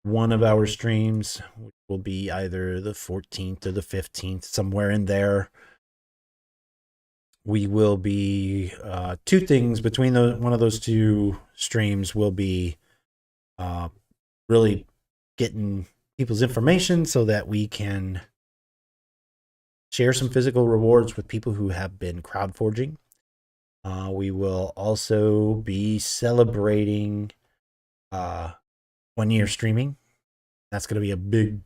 one of our streams, which will be either the 14th or the 15th, somewhere in there, we will be two things between one of those two streams will be really getting people's information so that we can share some physical rewards with people who have been crowd forging. We will also be celebrating 1 year streaming. That's going to be a big,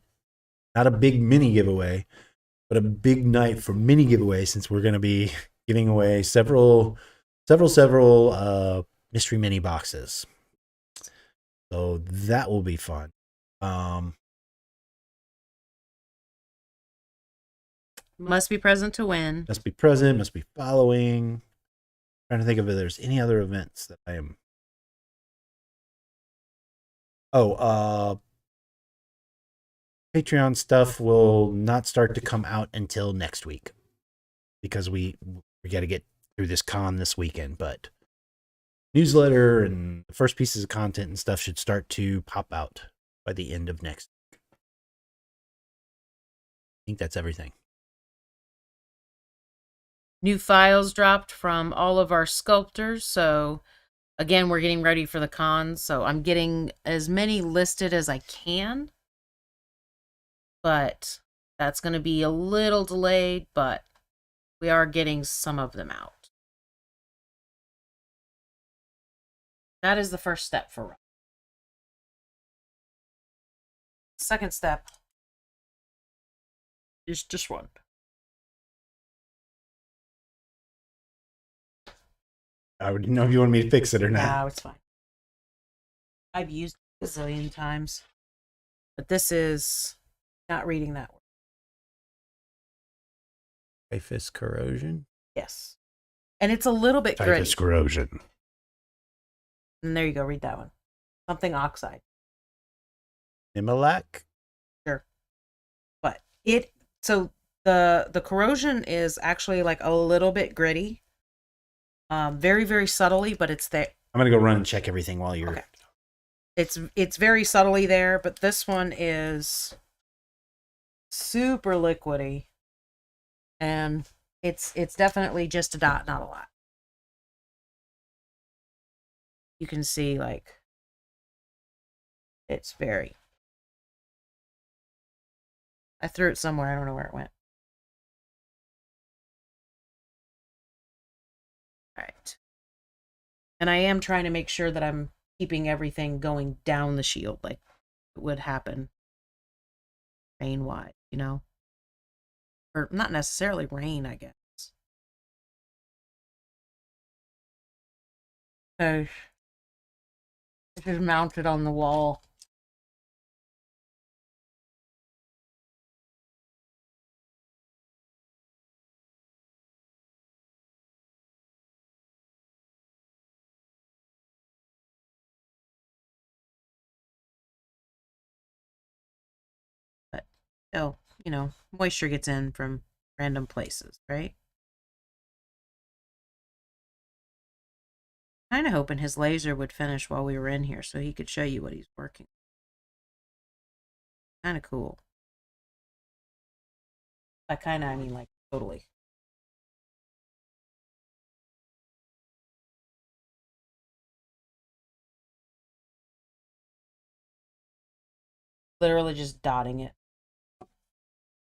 not a big mini giveaway, but a big night for mini giveaway, since we're going to be giving away several mystery mini boxes. So that will be fun. Must be present to win. Must be present, must be following. Trying to think if there's any other events that I am. Patreon stuff will not start to come out until next week, because we got to get through this con this weekend. But newsletter and the first pieces of content and stuff should start to pop out by the end of next week. I think that's everything. New files dropped from all of our sculptors. So again, we're getting ready for the con. So I'm getting as many listed as I can. But that's going to be a little delayed, but we are getting some of them out. That is the first step for us. Second step is just one. I wouldn't know if you wanted me to fix it or not. No, it's fine. I've used it a zillion times. But this is not reading that word. Typhus corrosion? Yes. And it's a little bit gritty. Typhus corrosion. And there you go, read that one. Something oxide. Imalak? Sure. But the corrosion is actually like a little bit gritty. Very, very subtly, but it's there. I'm gonna go run and check everything while you're. Okay. It's very subtly there, but this one is super liquidy, and it's definitely just a dot, not a lot. You can see like it's very. I threw it somewhere. I don't know where it went. All right. And I am trying to make sure that I'm keeping everything going down the shield like it would happen rain-wise, you know? Or not necessarily rain, I guess. So, this is mounted on the wall. Oh, you know, moisture gets in from random places, right? Kind of hoping his laser would finish while we were in here so he could show you what he's working. Kind of cool. By kind of, I mean like totally. Literally just dotting it.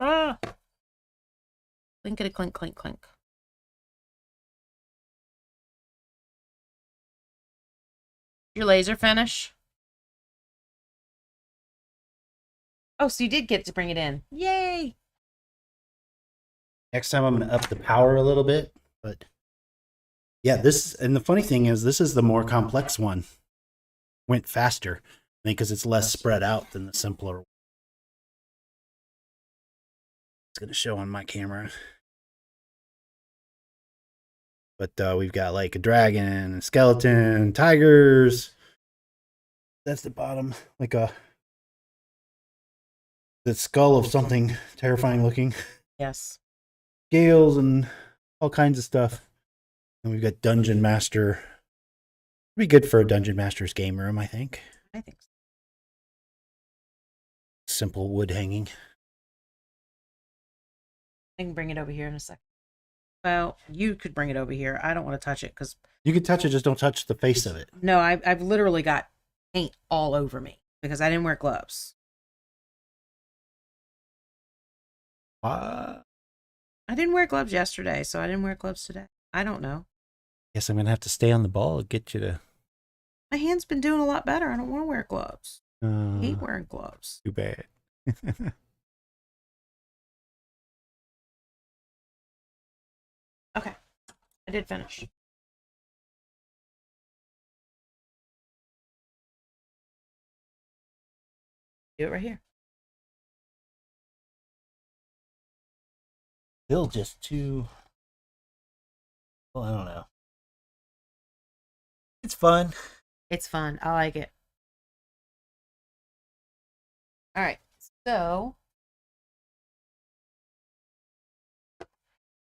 Ah! Clinkety clink, clink, clink. Your laser finish? Oh, so you did get to bring it in. Yay! Next time I'm gonna up the power a little bit, but yeah, this, and the funny thing is, this is the more complex one. Went faster, I think, because it's less spread out than the simpler. It's gonna show on my camera. But we've got like a dragon, a skeleton, tigers. That's the bottom, like the skull of something terrifying looking. Yes. Scales and all kinds of stuff. And we've got Dungeon Master. It'd be good for a Dungeon Master's game room, I think. I think so. Simple wood hanging. I can bring it over here in a second. Well, you could bring it over here. I don't want to touch it because... You can touch it, just don't touch the face of it. No, I've literally got paint all over me because I didn't wear gloves. What? I didn't wear gloves yesterday, so I didn't wear gloves today. I don't know. Guess I'm gonna have to stay on the ball and get you to. My hand's been doing a lot better. I don't want to wear gloves. I hate wearing gloves. Too bad. Okay. I did finish. Do it right here. Still just too. Well, I don't know. It's fun. It's fun. I like it. All right. So,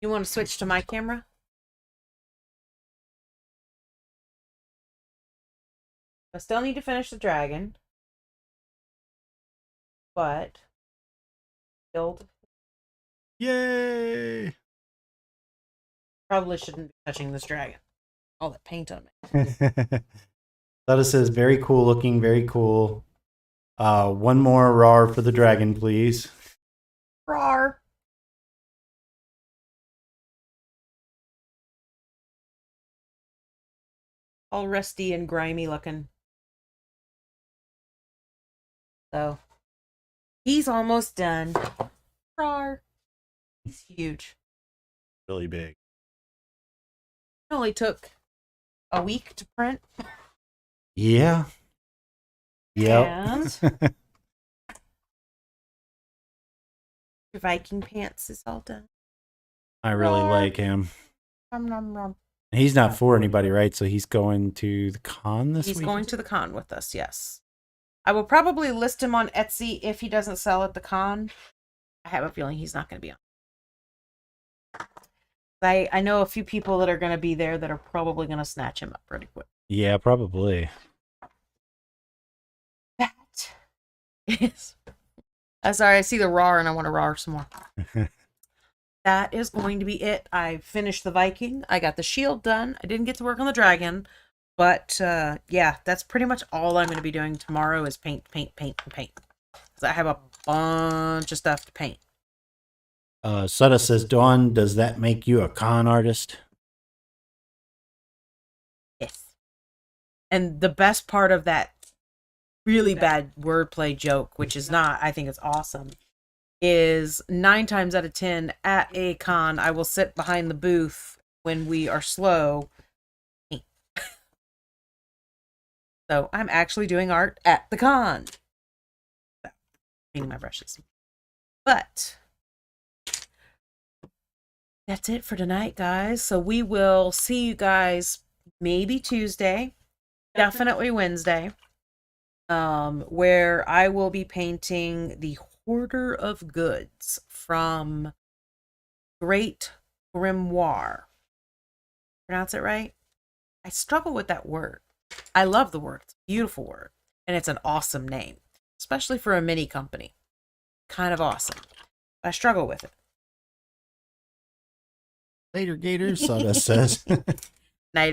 you want to switch to my camera? I still need to finish the dragon. But, build. Yay! Probably shouldn't be touching this dragon. All that paint on me. Thought it says very cool looking, very cool. One more roar for the dragon, please. Rawr. All rusty and grimy looking. So, he's almost done. Rawr. He's huge. Really big. It only took a week to print. Yeah. Yep. And your Viking pants is all done. I really Roar. like him. Nom, nom, nom. He's not for anybody, right? So he's going to the con this He's week? going to the con with us, yes. I will probably list him on Etsy if he doesn't sell at the con. I have a feeling he's not going to be on. I know a few people that are going to be there that are probably going to snatch him up pretty quick. Yeah, probably. That is... sorry, I see the roar and I want to roar some more. That is going to be it. I finished the Viking. I got the shield done. I didn't get to work on the dragon. But, yeah, that's pretty much all I'm going to be doing tomorrow is paint, paint, paint, and paint. Because I have a bunch of stuff to paint. Sutta says, Dawn, does that make you a con artist? Yes. And the best part of that really bad wordplay joke, which is not, I think it's awesome, is 9 times out of 10 at a con, I will sit behind the booth when we are slow. So I'm actually doing art at the con. Painting my brushes. But that's it for tonight, guys. So we will see you guys maybe Tuesday, definitely Wednesday, where I will be painting the Hoarder of Goods from Great Grimoire. Pronounce it right? I struggle with that word. I love the word. It's a beautiful word. And it's an awesome name, especially for a mini company. Kind of awesome. I struggle with it. Later, Gators, Sutta says.